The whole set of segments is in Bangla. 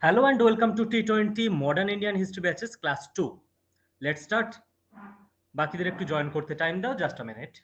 Hello and welcome to T20 Modern Indian History Batches Class 2. Let's start. বাকিদের একটু জয়েন করতে টাইম দাও, জাস্ট আ মিনিট।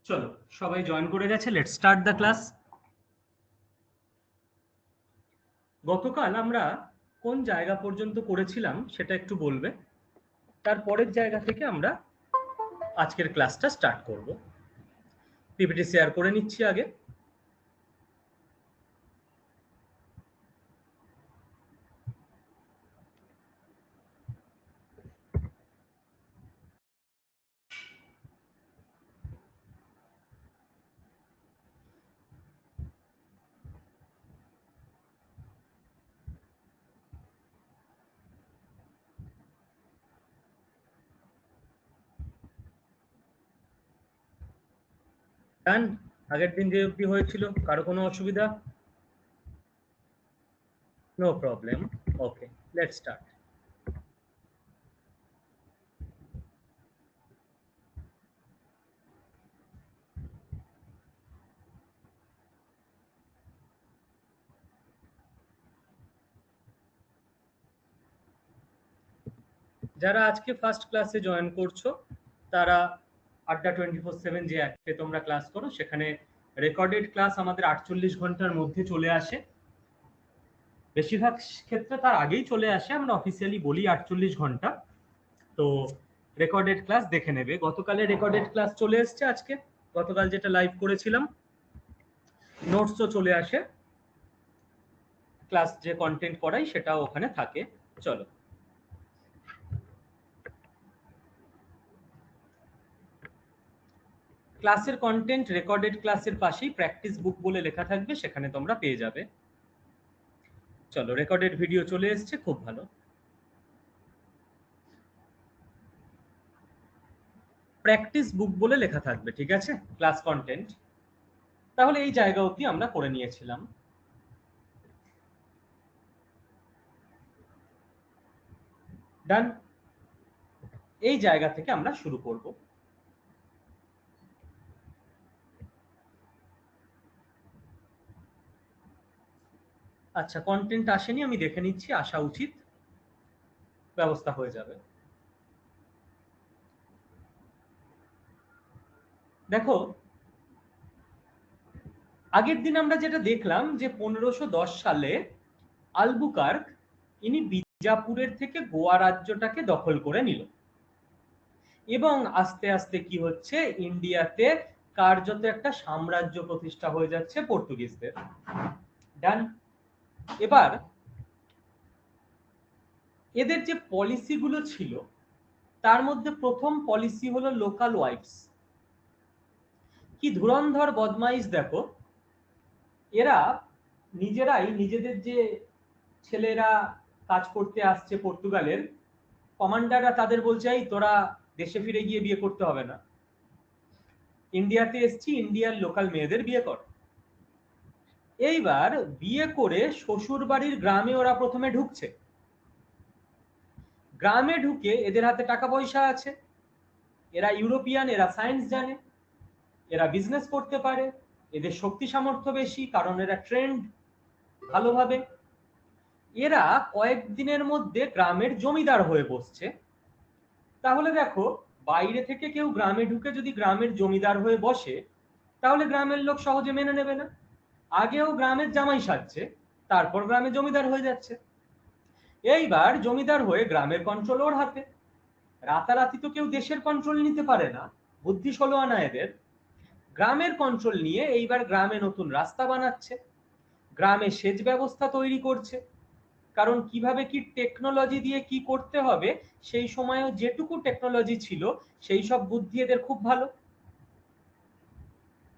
চলো সবাই জয়েন করে গেছে, লেটস স্টার্ট দ্য ক্লাস। গতকাল আমরা কোন জায়গা পর্যন্ত করেছিলাম সেটা একটু বলবে, তারপরের জায়গা থেকে আমরা আজকের ক্লাসটা স্টার্ট করব। পিপিটি শেয়ার করে নিচ্ছি আগে। ডান। আগের দিন যে অবধি হয়েছিল কারো কোনো অসুবিধা? No problem. Okay, let's start. যারা আজকে ফার্স্ট ক্লাসে জয়েন করছো তারা আড্ডা 24/7 যে অ্যাপে তোমরা ক্লাস করো সেখানে রেকর্ডেড ক্লাস আমাদের 48 ঘন্টার মধ্যে চলে আসে। বেশিরভাগ ক্ষেত্রে তার আগেই চলে আসে, আমরা অফিসিয়ালি বলি 48 ঘন্টা। তো রেকর্ডেড ক্লাস দেখে নেবে। গতকালের রেকর্ডেড ক্লাস চলে এসছে আজকে, গতকাল যেটা লাইভ করেছিলাম নোটসও চলে আসে, ক্লাস যে কন্টেন্ট করাই সেটাও ওখানে থাকে। চলো ক্লাসের কন্টেন্ট রেকর্ডেড ক্লাসের পাশেই প্র্যাকটিস বুক বলে লেখা থাকবে, সেখানে তোমরা পেয়ে যাবে। চলো রেকর্ডেড ভিডিও চলে এসছে, খুব ভালো। প্র্যাকটিস বুক বলে লেখা থাকবে, ঠিক আছে, ক্লাস কন্টেন্ট। তাহলে এই জায়গা অবধি আমরা করে নিয়েছিলাম। ডান। এই জায়গা থেকে আমরা শুরু করব। আচ্ছা, কন্টেন্ট আসেনি, আমি দেখে নিচ্ছি, আসা উচিত, ব্যবস্থা হয়ে যাবে। দেখো আগের দিন আমরা যেটা দেখলাম যে 1510 সালে আলবুকার্ক ইনি বিজাপুরের থেকে গোয়া রাজ্যটাকে দখল করে নিল এবং আস্তে আস্তে কি হচ্ছে, ইন্ডিয়াতে কার্যত একটা সাম্রাজ্য প্রতিষ্ঠা হয়ে যাচ্ছে পর্তুগিজদের। ডান। এবার এদের যে পলিসিগুলো ছিল তার মধ্যে প্রথম পলিসি হলো লোকাল ওয়াইফস। কি ধুরন্ধর বদমাইশ দেখো, এরা নিজেরাই নিজেদের যে ছেলেরা কাজ করতে আসছে পর্তুগালের, কমান্ডাররা তাদের বলছে এই তোরা দেশে ফিরে গিয়ে বিয়ে করতে হবে না, ইন্ডিয়াতে এসছি, ইন্ডিয়ার লোকাল মেয়েদের বিয়ে কর। এইবার বিয়ে করে শ্বশুর বাড়ির গ্রামে ওরা প্রথমে ঢুকছে। গ্রামে ঢুকে এদের হাতে টাকা পয়সা আছে, এরা ইউরোপিয়ান, এরা সায়েন্স জানে, এরা বিজনেস করতে পারে, এদের শক্তি সামর্থ্য বেশি কারণ এরা ট্রেন্ড ভালোভাবে। এরা কয়েকদিনের মধ্যে গ্রামের জমিদার হয়ে বসছে। তাহলে দেখো বাইরে থেকে কেউ গ্রামে ঢুকে যদি গ্রামের জমিদার হয়ে বসে তাহলে গ্রামের লোক সহজে মেনে নেবে না। আগেও গ্রামের জামাই সাজছে, তারপর গ্রামে জমিদার হয়ে যাচ্ছে। এইবার জমিদার হয়ে গ্রামের কন্ট্রোল ওর হাতে। রাতারাতি তো কেউ দেশের কন্ট্রোল নিতে পারে না, বুদ্ধি 16 আনা এদের। গ্রামের কন্ট্রোল নিয়ে এইবার গ্রামে নতুন রাস্তা বানাচ্ছে, গ্রামে সেচ ব্যবস্থা তৈরি করছে, কারণ কিভাবে কি টেকনোলজি দিয়ে কি করতে হবে সেই সময়ও যেটুকু টেকনোলজি ছিল সেই সব বুদ্ধি এদের খুব ভালো।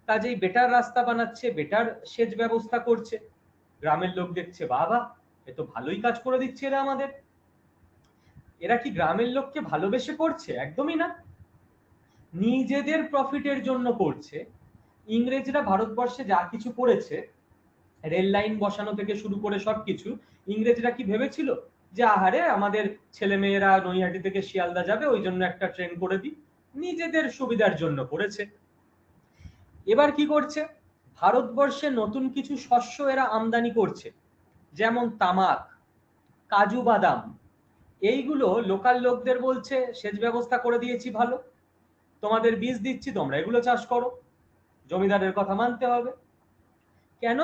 কাজেই বেটার রাস্তা বানাচ্ছে, বেটার সেচ ব্যবস্থা করছে। গ্রামের লোক দেখছে বাবা এ তো ভালোই কাজ করে দিচ্ছে এরা আমাদের। এরা কি গ্রামের লোককে ভালোবেসে করছে? একদমই না, নিজেদের প্রফিটের জন্য করছে। ইংরেজরা ভারতবর্ষে যা কিছু করেছে, রেল লাইন বসানো থেকে শুরু করে সবকিছু, ইংরেজরা কি ভেবেছিল যে আহারে আমাদের ছেলে মেয়েরা নৈহাটি থেকে শিয়ালদা যাবে ওই জন্য একটা ট্রেন করে দিই? নিজেদের সুবিধার জন্য করেছে। এবার কি করছে, ভারতবর্ষে নতুন কিছু শস্য এরা আমদানি করছে, যেমন তামাক, কাজু বাদাম। এইগুলো লোকাল লোকদের বলছে সেচ ব্যবস্থা করে দিয়েছি ভালো, তোমাদের বীজ দিচ্ছি তোমরা এগুলো চাষ করো, জমিদারের কথা মানতে হবে। কেন?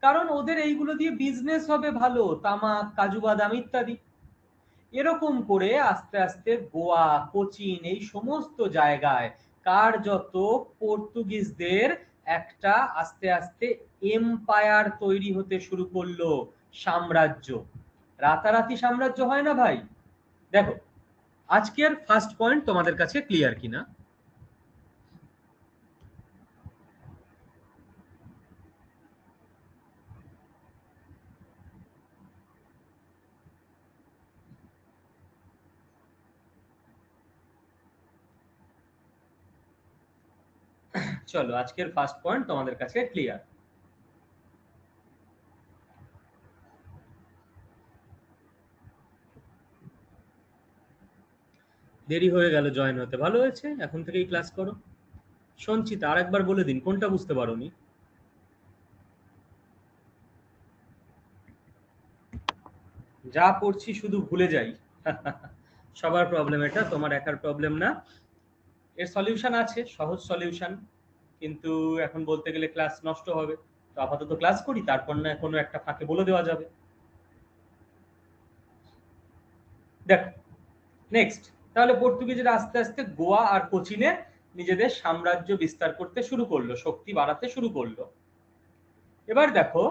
কারণ ওদের এইগুলো দিয়ে বিজনেস হবে ভালো, তামাক, কাজু বাদাম ইত্যাদি। এরকম করে আস্তে আস্তে গোয়া, কোচিন এই সমস্ত জায়গায় কার্যত পর্তুগিজদের একটা আস্তে আস্তে এম্পায়ার তৈরি হতে শুরু করলো, সাম্রাজ্য। রাতারাতি সাম্রাজ্য হয় না ভাই। দেখো আজকের ফার্স্ট পয়েন্ট তোমাদের কাছে ক্লিয়ার কিনা। চলো আজকের ফার্স্ট পয়েন্ট তোমাদের কাছে ক্লিয়ার। দেরি হয়ে গেল জয়েন হতে, ভালো হয়েছে এখন থেকেই ক্লাস করো। সঞ্চিতা আরেকবার বলে দিন কোনটা বুঝতে পারোনি। যা পড়ছি শুধু ভুলে যাই। সবার প্রবলেম এটা, তোমার একার প্রবলেম না। এর সলিউশন আছে, সহজ সলিউশন, কিন্তু এখন বলতে গেলে ক্লাস নষ্ট হবে। তো আপাতত ক্লাস করি, তারপর না কোনো একটা ফাঁকে বলে দেওয়া যাবে। দেখো নেক্সট, তাহলে পর্তুগিজরা আস্তে আস্তে গোয়া আর কোচিনে নিজেদের সাম্রাজ্য বিস্তার করতে শুরু করলো, শক্তি বাড়াতে শুরু করলো। এবার দেখো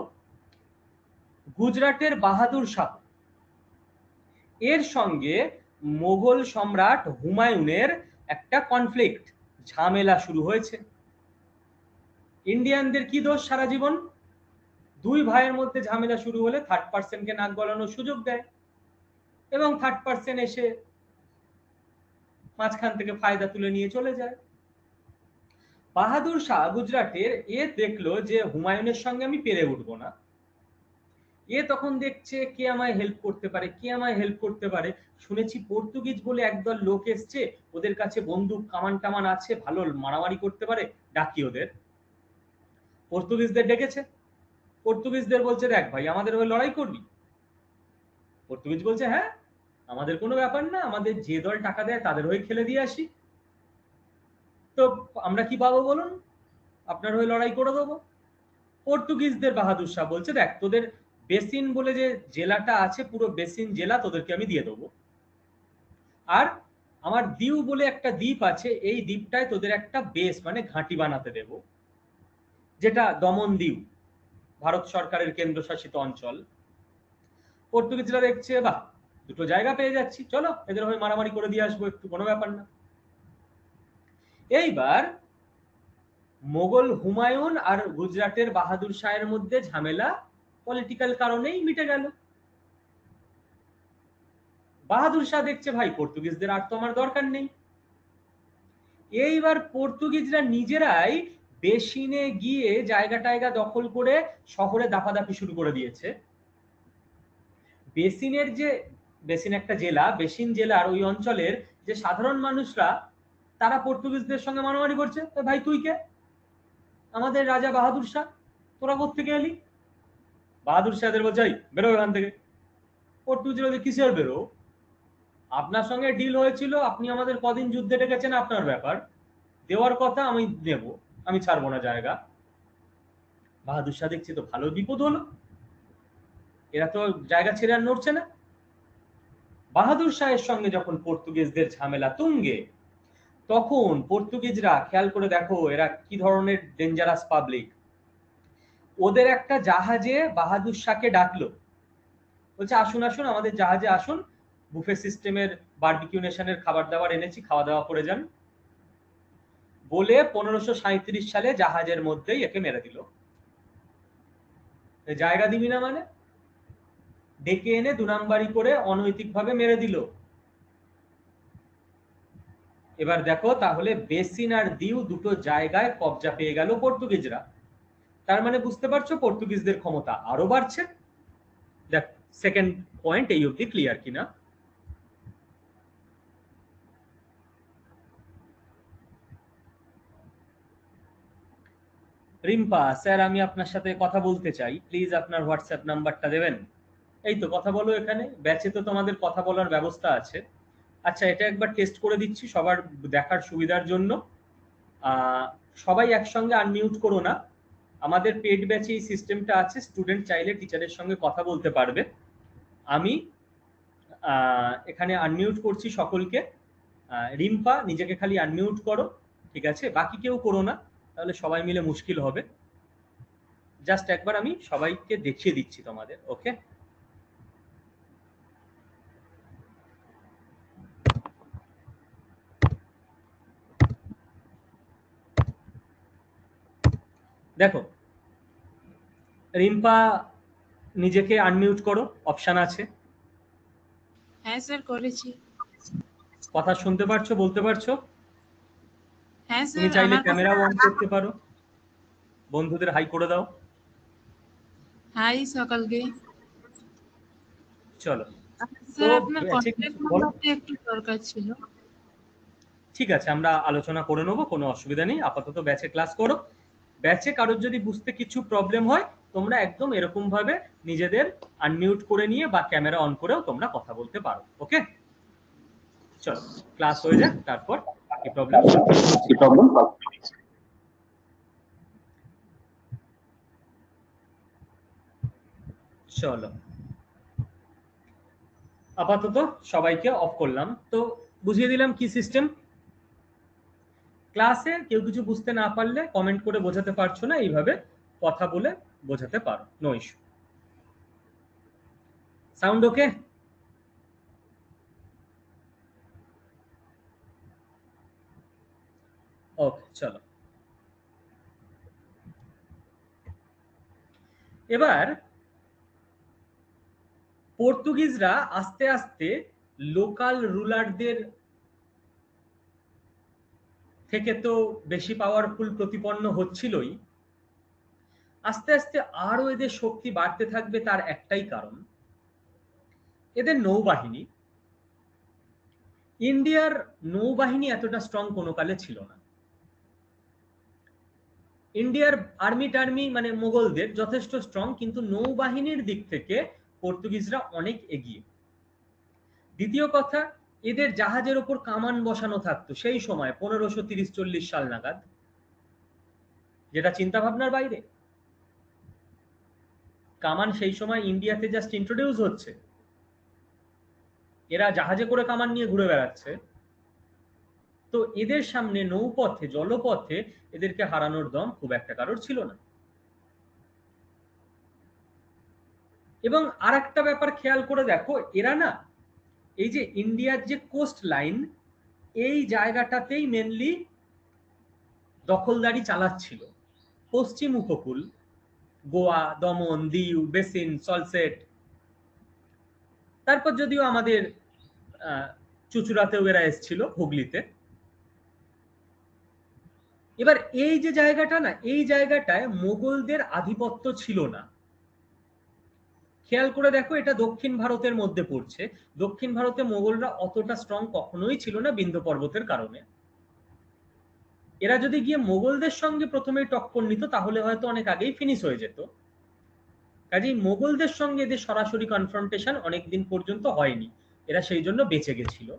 গুজরাটের বাহাদুর শাহ এর সঙ্গে মোগল সম্রাট হুমায়ুনের একটা কনফ্লিক্ট, ঝামেলা শুরু হয়েছে। ইন্ডিয়ানদের কি দোষ সারা জীবন? দুই ভাইয়ের মধ্যে ঝামেলা শুরু হলে থার্ড পার্সনকে নাক গলানোর সুযোগ দেয়, এবং থার্ড পার্সন এসে মাঝখান থেকে ফায়দা তুলে নিয়ে চলে যায়। বাহাদুর শাহ গুজরাটের দেখলো যে হুমায়ুনের সঙ্গে আমি পেরে উঠবো না। তখন দেখছে কে আমায় হেল্প করতে পারে, কে আমায় হেল্প করতে পারে। শুনেছি পর্তুগিজ বলে একদল লোক এসছে, ওদের কাছে বন্দুক কামান টামান আছে, ভালো মারামারি করতে পারে, ডাকি ওদের। পর্তুগিজদের ডেকেছে, পর্তুগিজদের বলছে দেখ ভাই আমাদের হয়ে লড়াই করবি? পর্তুগিজ বলছে হ্যাঁ আমাদের কোনো ব্যাপার না, আমাদের যে দল টাকা দেয় তাদের হয়ে খেলে দিয়ে আসি, তো আমরা কি পাবো বলুন, আপনার হয়ে লড়াই করে দেবো। পর্তুগিজদের বাহাদুর শাহ বলছে দেখ তোদের বেসিন বলে যে জেলাটা আছে, পুরো বেসিন জেলা তোদেরকে আমি দিয়ে দেবো, আর আমার দিউ বলে একটা দ্বীপ আছে, এই দ্বীপটায় তোদের একটা বেস মানে ঘাঁটি বানাতে দেব, যেটা দমন দিউ, ভারত সরকারের কেন্দ্রশাসিত অঞ্চল। পর্তুগিজরা দেখছে বাহ দুটো জায়গা পেয়ে যাচ্ছি, চলো এদের হয়ে মারামারি করে দিয়ে আসবো একটু, কোনো ব্যাপার না। এইবার মোগল হুমায়ুন আর গুজরাটের বাহাদুর শাহের মধ্যে ঝামেলা পলিটিক্যাল কারণেই মিটে গেল। বাহাদুর শাহ দেখছে ভাই পর্তুগিজদের আর তো আমার দরকার নেই। এইবার পর্তুগিজরা নিজেরাই বেসিনে গিয়ে জায়গা টায়গা দখল করে শহরে দাপাদাপি শুরু করে দিয়েছে। বেসিনের যে, বেসিন একটা জেলা, বেসিন জেলার ওই অঞ্চলের যে সাধারণ মানুষরা তারা পর্তুগিজদের সঙ্গে মারামারি করছে, ভাই তুই কে? আমাদের রাজা বাহাদুর শাহ, তোরা কোত্থেকে এলি? বাহাদুর শাহদের বলছে বেরো এখান থেকে। পর্তুগিজরা কিসের বেরো? আপনার সঙ্গে ডিল হয়েছিল, আপনি আমাদের কদিন যুদ্ধে ডেকেছেন আপনার ব্যাপার, দেওয়ার কথা আমি দেব, আমি ছাড়বো না জায়গা। বাহাদুর শাহ দেখছি তো ভালো বিপদ হলো, এরা তো জায়গা ছেড়ে আর নড়ছে না। বাহাদুর শাহের সঙ্গে যখন পর্তুগিজদের ঝামেলা তুঙ্গে, তখন পর্তুগিজরা, খেয়াল করে দেখো এরা কি ধরনের ডেঞ্জারাস পাবলিক, ওদের একটা জাহাজে বাহাদুর শাহকে ডাকলো, বলছে আসুন আসুন আমাদের জাহাজে আসুন, বুফে সিস্টেমের বারবিকিউ নেশনের খাবার দাবার এনেছি, খাওয়া দাওয়া করে যান, বলে 1537 সালে জাহাজের মধ্যেই একে মেরে দিল। জায়গা দিবি না মানে, ডেকে এনে 2 নাম্বারি করে অনৈতিকভাবে মেরে দিল। এবার দেখো তাহলে বেসিন আর দিউ দুটো জায়গায় কবজা পেয়ে গেল পর্তুগিজরা। তার মানে বুঝতে পারছো পর্তুগিজদের ক্ষমতা আরো বাড়ছে। দেখ সেকেন্ড পয়েন্ট এই অবধি ক্লিয়ার কিনা। রিম্পা, স্যার আমি আপনার সাথে কথা বলতে চাই, প্লিজ আপনার হোয়াটসঅ্যাপ নাম্বারটা দেবেন। এই তো কথা বলো, এখানে ব্যাচে তো তোমাদের কথা বলার ব্যবস্থা আছে। আচ্ছা এটা একবার টেস্ট করে দিচ্ছি সবার দেখার সুবিধার জন্য। সবাই একসঙ্গে আনমিউট করো না, আমাদের পেড ব্যাচে এই সিস্টেমটা আছে, স্টুডেন্ট চাইলে টিচারের সঙ্গে কথা বলতে পারবে। আমি এখানে আনমিউট করছি সকলকে। রিম্পা নিজেকে খালি আনমিউট করো, ঠিক আছে, বাকি কেউ করো না, তাহলে সবাই মিলে মুশকিল হবে। জাস্ট একবার আমি সবাইকে দেখিয়ে দিচ্ছি তোমাদের। ওকে, দেখো রিম্পা নিজেকে আনমিউট করো, অপশন আছে। হ্যাঁ স্যার করেছি। কথা শুনতে পারছো, বলতে পারছো? হ্যাঁ তুমি স্যার, চাইলে আমার ক্যামেরাও অন করতে পারো। বন্ধুদের হাই করে দাও। হাই সকালকে। চলো স্যার আপনার কন্ট্যাক্ট নাম্বারটা একটু দরকার ছিল। ঠিক আছে, আমরা আলোচনা করে নেবো, কোনো অসুবিধা নেই, আপাতত ব্যাচে ক্লাস করো। ব্যাচে কারোর যদি বুঝতে কিছু প্রবলেম হয়, তোমরা একদম এরকম ভাবে নিজেদের আনমিউট করে নিয়ে বা ক্যামেরা অন করেও তোমরা কথা বলতে পারো। ওকে, চলো ক্লাস হয়ে যাক, তারপর বাকি প্রবলেম সলভ করছি। চলো আপাতত সবাইকে অফ করলাম, তো বুঝিয়ে দিলাম কি সিস্টেম। ক্লাসে কেউ কিছু বুঝতে না পারলে কমেন্ট করে বোঝাতে পারছো না, এইভাবে কথা বলে বোঝাতে পারো, no issue. Sound okay? Okay চলো এবার পর্তুগিজরা আস্তে আস্তে লোকাল রুলারদের থেকে তো বেশি পাওয়ারফুল প্রতিপন্ন হচ্ছিলই, আস্তে আস্তে আরো এদের শক্তি বাড়তে থাকবে। তার একটাই কারণ, এদের নৌবাহিনী। ইন্ডিয়ার নৌবাহিনী এতটা স্ট্রং কোনো কালে ছিল না। ইন্ডিয়ার আর্মি টার্মি মানে মোগলদের যথেষ্ট স্ট্রং, কিন্তু নৌবাহিনীর দিক থেকে পর্তুগিজরা অনেক এগিয়ে। দ্বিতীয় কথা, এদের জাহাজের ওপর কামান বসানো থাকতো সেই সময় 1530-40 সাল নাগাদ, যেটা চিন্তা ভাবনার বাইরে। কামান সেই সময় ইন্ডিয়াতে জাস্ট ইন্ট্রোডিউস হচ্ছে, এরা জাহাজে করে কামান নিয়ে ঘুরে বেড়াচ্ছে। তো এদের সামনে নৌপথে জলপথে এদেরকে হারানোর দম খুব একটা কারোর ছিল না। এবং আর একটা ব্যাপার খেয়াল করে দেখো, এরা না এই যে ইন্ডিয়ার যে কোস্ট লাইন, এই জায়গাটাতেই মেনলি দখলদারি চালাচ্ছিল। পশ্চিম উপকূল, গোয়া, দমন, দিউ, বেসিন, সলসেট, তারপর যদিও আমাদের চুচুড়াতেও এরা এসেছিল, হুগলিতে। এবার এই যে জায়গাটা না, এই জায়গাটায় মোগলদের আধিপত্য ছিল না। খেয়াল করে দেখো, এটা দক্ষিণ ভারতের মধ্যে পড়ছে। দক্ষিণ ভারতে মোগলরা অতটা স্ট্রং কখনোই ছিল না বিন্ধ্য পর্বতের কারণে। এরা যদি গিয়ে মোগলদের সঙ্গে প্রথমেই টক্কর নিত, তাহলে হয়তো অনেক আগেই ফিনিশ হয়ে যেত। কাজেই মোগলদের সঙ্গে এদের সরাসরি কনফ্রন্টেশন অনেকদিন পর্যন্ত হয়নি, এরা সেই জন্য বেঁচে গেছিল।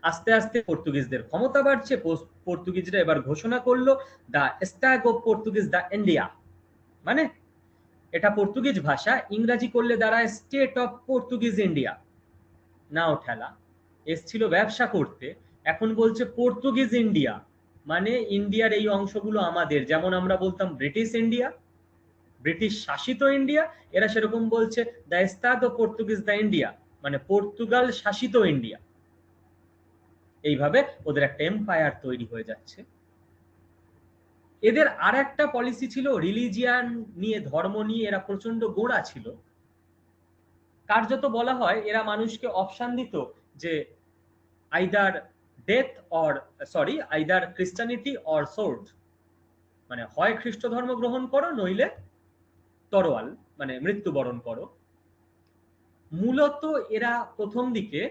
আস্তে আস্তে পর্তুগিজদের ক্ষমতা বাড়ছে। পর্তুগিজরা এবার ঘোষণা করলো the stag of Portuguese the India, মানে এটা পর্তুগিজ ভাষা, ইংরাজি করলে দাঁড়ায় স্টেট অফ পর্তুগিজ ইন্ডিয়া। নাও ঠেলা, এসছিল ব্যবসা করতে, এখন বলছে পর্তুগিজ ইন্ডিয়া, মানে ইন্ডিয়ার এই অংশগুলো আমাদের, যেমন আমরা বলতাম ব্রিটিশ ইন্ডিয়া, ব্রিটিশ শাসিত ইন্ডিয়া, এরা সেরকম বলছে দ্য এস্তাদো পর্তুগিজ দ্য ইন্ডিয়া, মানে পর্তুগাল শাসিত ইন্ডিয়া। এইভাবে ওদের একটা এম্পায়ার তৈরি হয়ে যাচ্ছে। এদের আর একটা পলিসি ছিল রিলিজিয়ান নিয়ে, ধর্ম নিয়ে এরা প্রচন্ড গোঁড়া ছিল। কার্যত বলা হয় এরা মানুষকে অপশন দিত যে either death or either Christianity or sword, মানে হয় খ্রিস্ট ধর্ম গ্রহণ করো নইলে তরোয়াল, মানে মৃত্যুবরণ করো। মূলত এরা প্রথম দিকে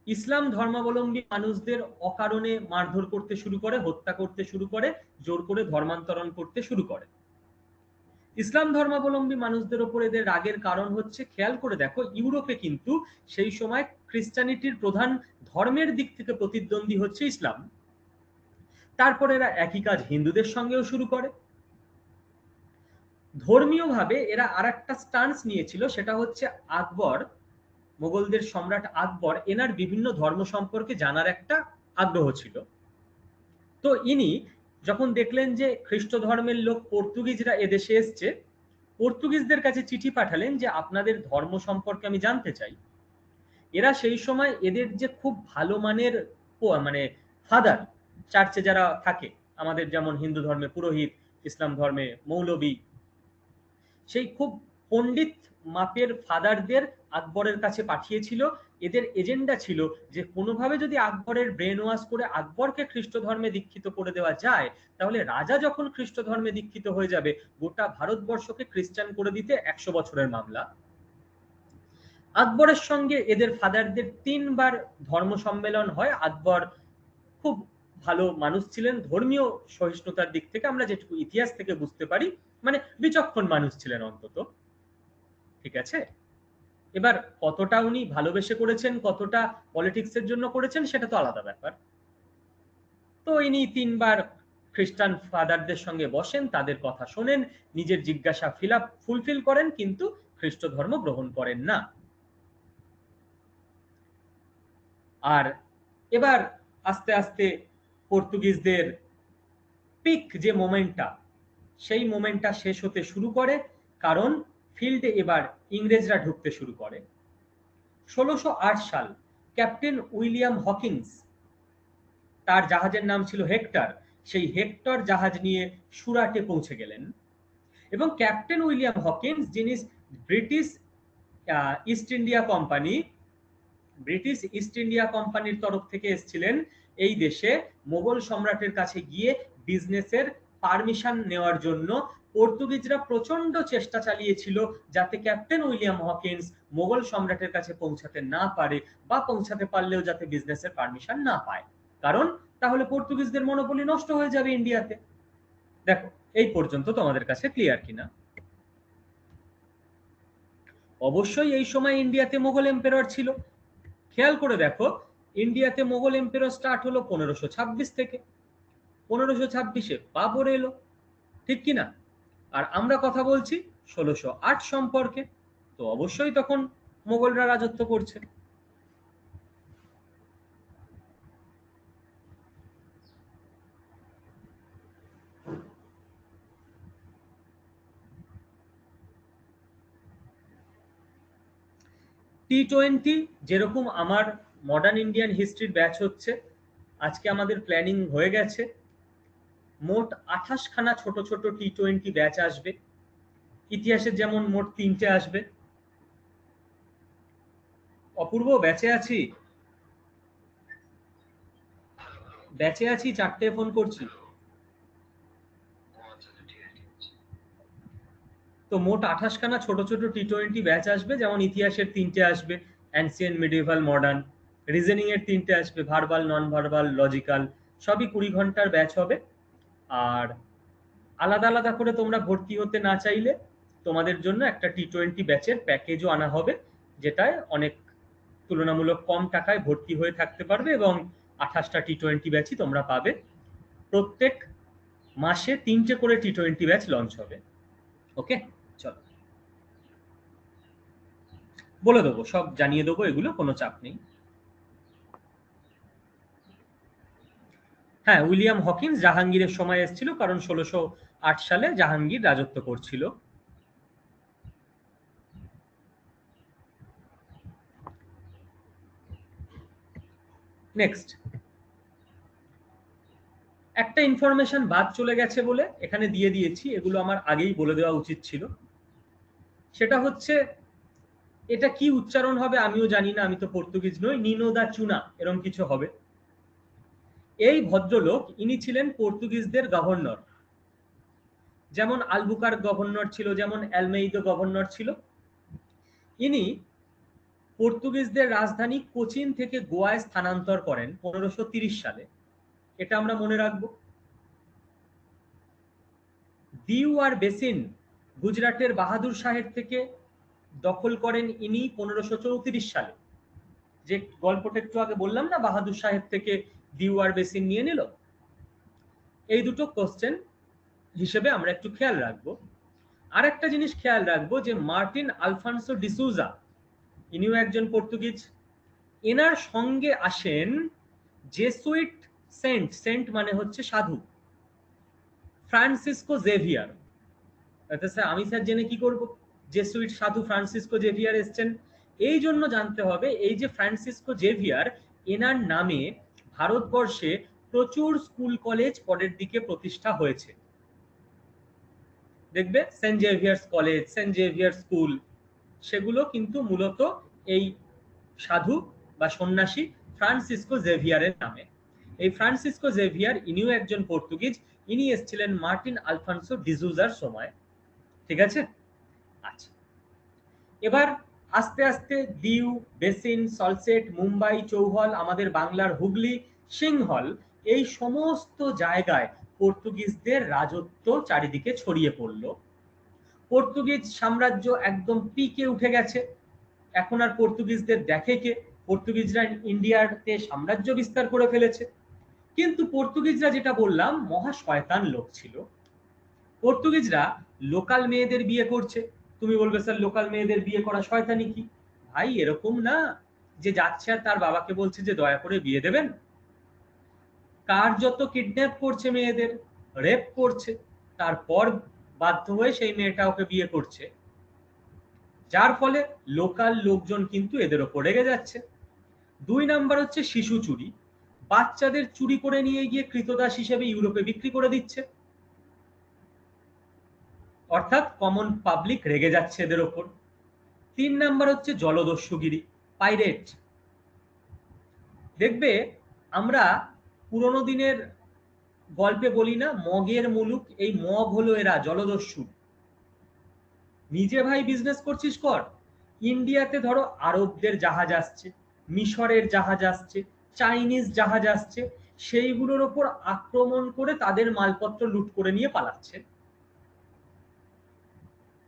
ইসলাম ধর্মাবলম্বী মানুষদের অকারণে মারধর করতে শুরু করে, হত্যা করতে শুরু করে, জোর করে ধর্মান্তরণ করতে শুরু করে। ইসলাম ধর্মাবলম্বী মানুষদের উপর এদের রাগের কারণ হচ্ছে, খেয়াল করে দেখো ইউরোপে কিন্তু সেই সময় খ্রিস্টানিটির প্রধান ধর্মের দিক থেকে প্রতিদ্বন্দ্বী হচ্ছে ইসলাম। তারপর এরা একই কাজ হিন্দুদের সঙ্গেও শুরু করে। ধর্মীয়ভাবে এরা আর একটা স্টান্স নিয়েছিল, সেটা হচ্ছে আকবর, মোগলদের সম্রাট আকবর, এনার বিভিন্ন ধর্ম সম্পর্কে জানার একটা আগ্রহ ছিল। তো ইনি যখন দেখলেন যে খ্রিস্ট ধর্মের লোক পর্তুগিজরা এদেশে এসছে, পর্তুগিজদের কাছে চিঠি পাঠালেন যে আপনাদের ধর্ম সম্পর্কে আমি জানতে চাই। এরা সেই সময় এদের যে খুব ভালো মানের মানে ফাদার চার্চে যারা থাকে, আমাদের যেমন হিন্দু ধর্মে পুরোহিত, ইসলাম ধর্মে মৌলবী, সেই খুব পণ্ডিত মাপের ফাদারদের আকবরের কাছে পাঠিয়েছিল। এদের এজেন্ডা ছিল যে কোনোভাবে যদি আকবরের ব্রেন ওয়াশ করে আকবরকে খ্রিস্ট ধর্মে দীক্ষিত করে দেওয়া যায়, তাহলে রাজা যখন খ্রিস্ট ধর্মে দীক্ষিত হয়ে যাবে, গোটা ভারতবর্ষকে খ্রিস্টান করে দিতে 100 বছরের মামলা। আকবরের সঙ্গে এদের ফাদারদের 3 বার ধর্ম সম্মেলন হয়। আকবর খুব ভালো মানুষ ছিলেন, ধর্মীয় সহিষ্ণুতার দিক থেকে আমরা যেটুকু ইতিহাস থেকে বুঝতে পারি, মানে বিচক্ষণ মানুষ ছিলেন অন্তত, ঠিক আছে। এবার কতটা উনি ভালোবেসে করেছেন, কতটা পলিটিক্সের জন্য করেছেন, সেটা তো আলাদা ব্যাপার। তো ইনি 3 বার খ্রিস্টান ফাদারদের সঙ্গে বসেন, তাদের কথা শোনেন, নিজের জিজ্ঞাসা ফুলফিল করেন, কিন্তু খ্রিস্ট ধর্ম গ্রহণ করেন না। আর এবার আস্তে আস্তে পর্তুগিজদের পিক যে মোমেন্টটা, সেই মোমেন্টটা শেষ হতে শুরু করে, কারণ ফিল্ডে এবার ইংরেজরা ঢুকতে শুরু করে। 1608 সাল ক্যাপ্টেন উইলিয়াম হকিন্স, তার জাহাজের নাম ছিল হেক্টর, সেই হেক্টর জাহাজ নিয়ে সুরাটে পৌঁছে গেলেন। এবং ক্যাপ্টেন উইলিয়াম হকিন্স, যিনি ব্রিটিশ ইস্ট ইন্ডিয়া কোম্পানির তরফ থেকে এসেছিলেন এই দেশে মোগল সম্রাটের কাছে গিয়ে বিজনেসের পারমিশন নেওয়ার জন্য। পর্তুগিজরা প্রচন্ড চেষ্টা চালিয়েছিল যাতে ক্যাপ্টেন উইলিয়াম হকিন্স মোগল সম্রাটের কাছে পৌঁছাতে না পারে, বা পৌঁছাতে পারলেও যাতে বিজনেসের পারমিশন না পায়, কারণ তাহলে পর্তুগিজদের মনোপলি নষ্ট হয়ে যাবে ইন্ডিয়াতে। দেখো এই পর্যন্ত তোমাদের কাছে ক্লিয়ার কিনা? অবশ্যই এই সময় ইন্ডিয়াতে মোগল এম্পায়ার ছিল। খেয়াল করে দেখো ইন্ডিয়াতে মোগল এম্পায়ার স্টার্ট হলো 1526 থেকে। 1526-এ বাবর এলো, ঠিক কিনা? আর আমরা কথা বলছি 1608 সম্পর্কে, তো অবশ্যই তখন মোগলরা রাজত্ব করছে। টি20 যেরকম আমার মডার্ন ইন্ডিয়ান হিস্ট্রির ব্যাচ হচ্ছে, আজকে আমাদের প্ল্যানিং হয়ে গেছে মোট 28 খানা ছোট ছোট টি20 ব্যাচ আসবে। ইতিহাসের যেমন মোট 3টে আসবে। অপূর্ব ব্যাচে আছি, 4টে ফোন করছি। তো মোট 28 খানা ছোট ছোট টি20 ব্যাচ আসবে, যেমন ইতিহাসের 3টে আসবে, অ্যানসিয়েন্ট, মিডিয়েভাল, মডার্ন। রিজনিং এর 3টে আসবে, ভার্বাল, নন ভার্বাল, লজিক্যাল, সবই 20 ঘন্টার ব্যাচ হবে। আর আলাদা আলাদা করে তোমরা ভর্তি হতে না চাইলে তোমাদের জন্য একটা টি20 ব্যাচের প্যাকেজও আনা হবে, যেটায় অনেক তুলনামূলক কম টাকায় ভর্তি হয়ে থাকতে পারবে, এবং 28টা টি20 ব্যাচই তোমরা পাবে। প্রত্যেক মাসে 3টে করে টি20 ব্যাচ লঞ্চ হবে। ওকে, চলো। বলে দেবো, সব জানিয়ে দেবো, এগুলো কোনো চাপ নেই। হ্যাঁ, উইলিয়াম হকিন্স জাহাঙ্গীরের সময় এসেছিল, কারণ 1608 সালে জাহাঙ্গীর রাজত্ব করছিল। নেক্সট, একটা ইনফরমেশন বাদ চলে গেছে বলে এখানে দিয়ে দিয়েছি, এগুলো আমার আগেই বলে দেওয়া উচিত ছিল। সেটা হচ্ছে, এটা কি উচ্চারণ হবে আমিও জানি না, আমি তো পর্তুগিজ নই, নিনো দা চুনা এরকম কিছু হবে। এই ভদ্রলোক ইনি ছিলেন পর্তুগিজদের গভর্নর। যেমন আলবুকার গভর্নর ছিল, যেমন অ্যালমেইদো গভর্নর ছিল। ইনি পর্তুগিজদের রাজধানী কোচিন থেকে গোয়ায় স্থানান্তর করেন 1530 সালে। এটা আমরা মনে রাখবো। দিউ আর বেসিন গুজরাটের বাহাদুর শাহের থেকে দখল করেন ইনি 1534 সালে। যে গল্পটা একটু আগে বললাম না, বাহাদুর সাহেব থেকে দিউ আর বেসিন নিয়ে নিল। এই দুটো কোশ্চেন হিসেবে আমরা একটু খেয়াল রাখবো। আর একটা জিনিস খেয়াল রাখবো যে মার্টিন আলফানসো ডিসুজা, ইনিও একজন পর্তুগিজ। এনার সঙ্গে আসেন জেসুইট সেন্ট, সেন্ট মানে হচ্ছে সাধু, ফ্রান্সিসকো জেভিয়ার। আমি স্যার জেনে কি করব, জেসুইট সাধু ফ্রান্সিসকো জেভিয়ার এসছেন। এই জন্য জানতে হবে, এই যে ফ্রান্সিসকো জেভিয়ার, এনার নামে ভারতবর্ষে প্রচুর স্কুল কলেজ পরের দিকে প্রতিষ্ঠা হয়েছে। দেখবে Saint Xavier's college, Saint Xavier school, সেগুলো কিন্তু মূলত এই সাধু বা সন্ন্যাসী ফ্রান্সিসকো জেভিয়ারের নামে। এই ফ্রান্সিসকো জেভিয়ার ইনিও একজন পর্তুগিজ। ইনি এসেছিলেন মার্টিন আলফানসো ডিসুজার সময়। ঠিক আছে? আচ্ছা, এবার আস্তে আস্তে দিউ, বেসিন, সলসেট, মুম্বাই, চৌহল, আমাদের বাংলার হুগলি, সিংহল, এই সমস্ত জায়গায় পর্তুগিজদের রাজত্ব চারিদিকে ছড়িয়ে পড়ল। পর্তুগিজ সাম্রাজ্য একদম পিকে উঠে গেছে। এখন আর পর্তুগিজদের দেখে কে? পর্তুগিজরা ইন্ডিয়াতে সাম্রাজ্য বিস্তার করে ফেলেছে। কিন্তু পর্তুগিজরা, যেটা বললাম, মহা শয়তান লোক ছিল। পর্তুগিজরা লোকাল মেয়েদের বিয়ে করছে। তুমি বলবে স্যার লোকাল মেয়েদের বিয়ে করা শয়তানি কি? ভাই এরকম না যে যাচ্ছে আর তার বাবাকে বলছে যে দয়া করে বিয়ে দেবেন। কার্যত কিডন্যাপ করছে মেয়েদের, রেপ করছে, তারপর বাধ্য হয়ে সেই মেয়েটা ওকে বিয়ে করছে, যার ফলে লোকাল লোকজন কিন্তু এদের ওপর রেগে যাচ্ছে। 2 নাম্বার হচ্ছে শিশু চুরি। বাচ্চাদের চুরি করে নিয়ে গিয়ে কৃতদাস হিসেবে ইউরোপে বিক্রি করে দিচ্ছে। অর্থাৎ কমন পাবলিক রেগে যাচ্ছে এদের ওপর। 3 নাম্বার হচ্ছে জলদস্যুগিরি, পাইরেট। দেখবে আমরা পুরোনো দিনের গল্পে বলি না, মগের মুলুক, এই মগ হলো এরা, জলদস্যু। নিজে ভাই বিজনেস করছিস কর। ইন্ডিয়াতে ধরো আরবদের জাহাজ আসছে, মিশরের জাহাজ আসছে, চাইনিজ জাহাজ আসছে, সেইগুলোর ওপর আক্রমণ করে তাদের মালপত্র লুট করে নিয়ে পালাচ্ছে।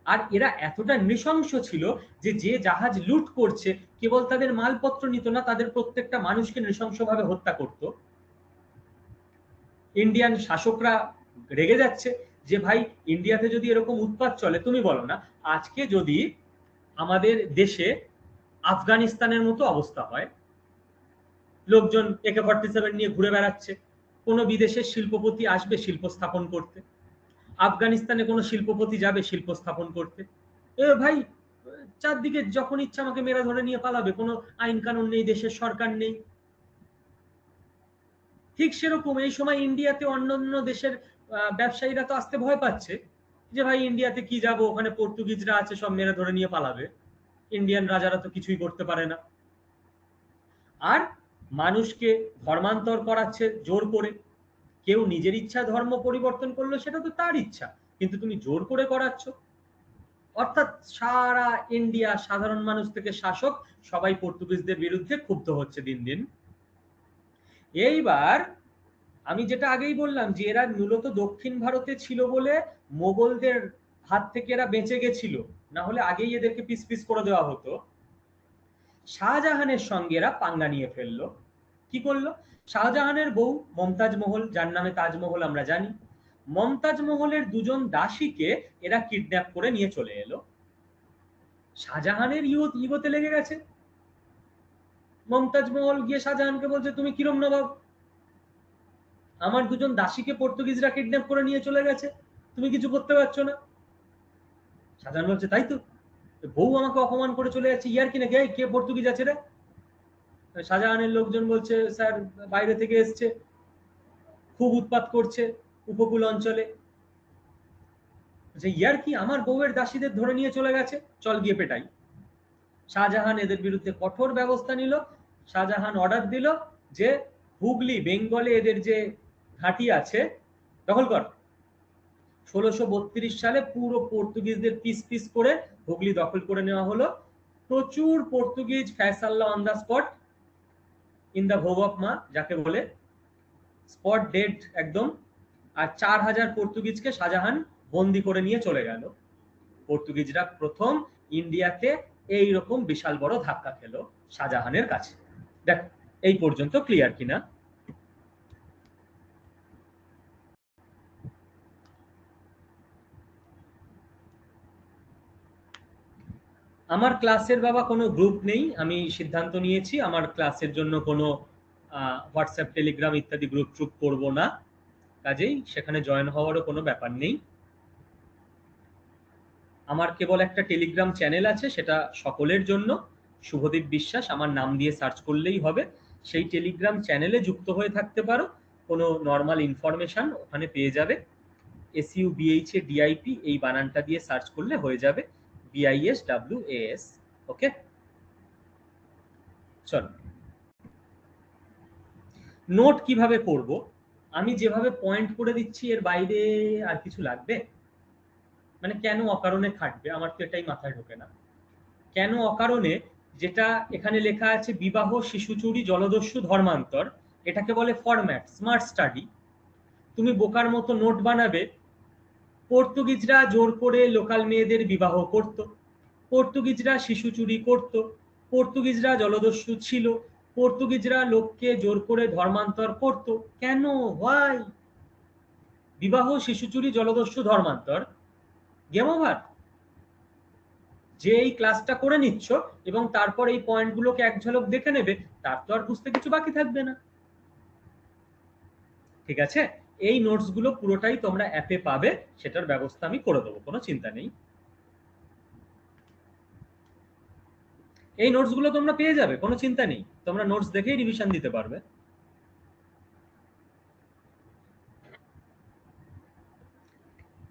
আর এরা এতটা নৃশংস ছিল যে যে জাহাজ লুট করছে কেবল তাদের মালপত্র নিত না, তাদের প্রত্যেকটা মানুষকে নৃশংসভাবে হত্যা করত। ইন্ডিয়ান শাসকরা রেগে যাচ্ছে যে ভাই ইন্ডিয়াতে যদি এরকম উৎপাত চলে, তুমি বলো না আজকে যদি আমাদের দেশে আফগানিস্তানের মতো অবস্থা হয়, লোকজন AK-47 নিয়ে ঘুরে বেড়াচ্ছে, কোনো বিদেশের শিল্পপতি আসবে শিল্প স্থাপন করতে, আফগানিস্তানে কোনো শিল্পপতি যাবে শিল্প স্থাপন করতে, এ ভাই চারদিকে যখন ইচ্ছা আমাকে মেরা ধরে নিয়ে পালাবে, কোনো আইন কানুন নেই, দেশের সরকার নেই। ঠিক সেরকম এই সময় ইন্ডিয়াতে অন্যান্য দেশের ব্যবসায়ীরা তো আসতে ভয় পাচ্ছে যে ভাই ইন্ডিয়াতে কি যাব, ওখানে পর্তুগিজরা আছে, সব মেরে ধরে নিয়ে পালাবে, ইন্ডিয়ান রাজারা তো কিছুই করতে পারে না। আর মানুষকে ধর্মান্তর করাচ্ছে জোর করে। কেউ নিজের ইচ্ছা ধর্ম পরিবর্তন করলো, সেটা তো তার ইচ্ছা, কিন্তু তুমি জোর করে করাচ্ছ। অর্থাৎ সারা ইন্ডিয়া, সাধারণ মানুষ থেকে শাসক, সবাই পর্তুগিজদের বিরুদ্ধে ক্ষুব্ধ হচ্ছে দিন দিন। এইবার আমি যেটা আগেই বললাম যে এরা মূলত দক্ষিণ ভারতে ছিল বলে মোগলদের হাত থেকে এরা বেঁচে গেছিল, না হলে আগেই এদেরকে পিস পিস করে দেওয়া হতো। শাহজাহানের সঙ্গে এরা পাঙ্গা নিয়ে ফেললো। কি করলো? শাহজাহানের বউ মমতাজ মহল, যার নামে তাজমহল আমরা জানি, মমতাজ মহলের দুজন দাসীকে এরা কিডন্যাপ করে নিয়ে চলে এলো। শাহজাহানের ইগোতে লেগে গেছে। মমতাজ মহল গিয়ে শাহজাহানকে বলছে, তুমি কিরম নবাব, আমার দুজন দাসীকে পর্তুগিজরা কিডন্যাপ করে নিয়ে চলে গেছে, তুমি কিছু করতে পারছো না। শাহজাহান বলছে, তাই তো, বউ আমাকে অপমান করে চলে যাচ্ছে, ইয়ার কি না কে পর্তুগিজ আছে রে? শাহজাহানের লোকজন বলছে, স্যার বাইরে থেকে এসছে, খুব উৎপাত করছে উপকূল অঞ্চলে। যে ইয়ার কি, আমার বউয়ের দাসীদের ধরে নিয়ে চলে গেছে, চল গিয়ে পেটাই। শাহজাহান এদের বিরুদ্ধে কঠোর ব্যবস্থা নিল। শাহজাহান অর্ডার দিল যে হুগলি, বেঙ্গলে এদের যে ঘাঁটি আছে দখল কর। 1632 সালে পুরো পর্তুগিজদের পিস পিস করে হুগলি দখল করে নেওয়া হলো। প্রচুর পর্তুগিজ ফয়সাল্লা on the spot, in the vogue of মা, যাকে বলে স্পট ডেড একদম। আর 4000 পর্তুগিজকে শাহজাহান বন্দি করে নিয়ে চলে গেল। পর্তুগিজরা প্রথম ইন্ডিয়াতে এইরকম বিশাল বড় ধাক্কা খেলো শাহজাহানের কাছে। দেখ এই পর্যন্ত ক্লিয়ার কিনা? আমার ক্লাসের বাবা কোনো গ্রুপ নেই, আমি সিদ্ধান্ত নিয়েছি আমার ক্লাসের জন্য কোনো হোয়াটসঅ্যাপ, টেলিগ্রাম ইত্যাদি গ্রুপ ট্রুপ করব না, কাজেই সেখানে জয়েন হওয়ারও কোনো ব্যাপার নেই। আমার কেবল একটা টেলিগ্রাম চ্যানেল আছে, সেটা সকলের জন্য, শুভদীপ বিশ্বাস আমার নাম দিয়ে সার্চ করলেই হবে। সেই টেলিগ্রাম চ্যানেলে যুক্ত হয়ে থাকতে পারো, কোনো নর্মাল ইনফরমেশন ওখানে পেয়ে যাবে। SUBHADIP এই বানানটা দিয়ে সার্চ করলে হয়ে যাবে, BISWAS। ওকে, চলো নোট কিভাবে করব। আমি যেভাবে পয়েন্ট করে দিচ্ছি এর বাইরে আর কিছু লাগবে? মানে কেন অকারণে খাটবে, আমার তো এটাই মাথায় ঢোকে না। কেন অকারণে, যেটা এখানে লেখা আছে বিবাহ, শিশুচুরি, জলদস্যু, ধর্মান্তর, এটাকে বলে ফরম্যাট, স্মার্ট স্টাডি। তুমি বোকার মতো নোট বানাবে, পর্তুগিজরা জোর করে লোকাল মেয়েদের বিবাহ করত, পর্তুগিজরা শিশু চুরি করত, পর্তুগিজরা জলদস্যু ছিল, পর্তুগিজরা লোককে জোর করে ধর্মান্তর করত। কেন, হোয়াই? বিবাহ, শিশু চুরি, জলদস্যু, ধর্মান্তর, গেম ওভার। যে এই ক্লাসটা করে নিচ্ছ এবং তারপর এই পয়েন্টগুলোকে এক ঝলক দেখে নেবে, তার তো আর বুঝতে কিছু বাকি থাকবে না। ঠিক আছে, এই নোটসগুলো পুরোটাই তোমরা অ্যাপে পাবে, সেটার ব্যবস্থা আমি করে দেবো, কোনো চিন্তা নেই। এই নোটসগুলো তোমরা পেয়ে যাবে, কোনো চিন্তা নেই, তোমরা নোটস দেখেই রিভিশন দিতে পারবে।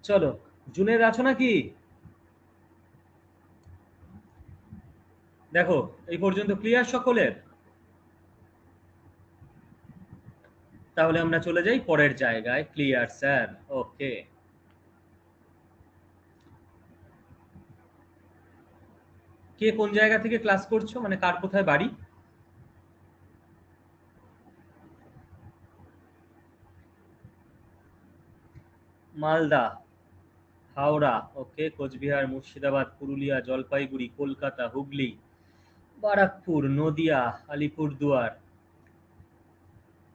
চলো, জুনের আছো নাকি? দেখো এই পর্যন্ত ক্লিয়ার সকলের? তাহলে আমরা চলে যাই পরের জায়গায়। ক্লিয়ার স্যার, ওকে। কে কোন জায়গা থেকে ক্লাস করছো, মানে কার কোথায় বাড়ি? মালদা, হাওড়া, ওকে, কোচবিহার, মুর্শিদাবাদ, পুরুলিয়া, জলপাইগুড়ি, কলকাতা, হুগলি, বারাকপুর, নদিয়া, আলিপুরদুয়ার,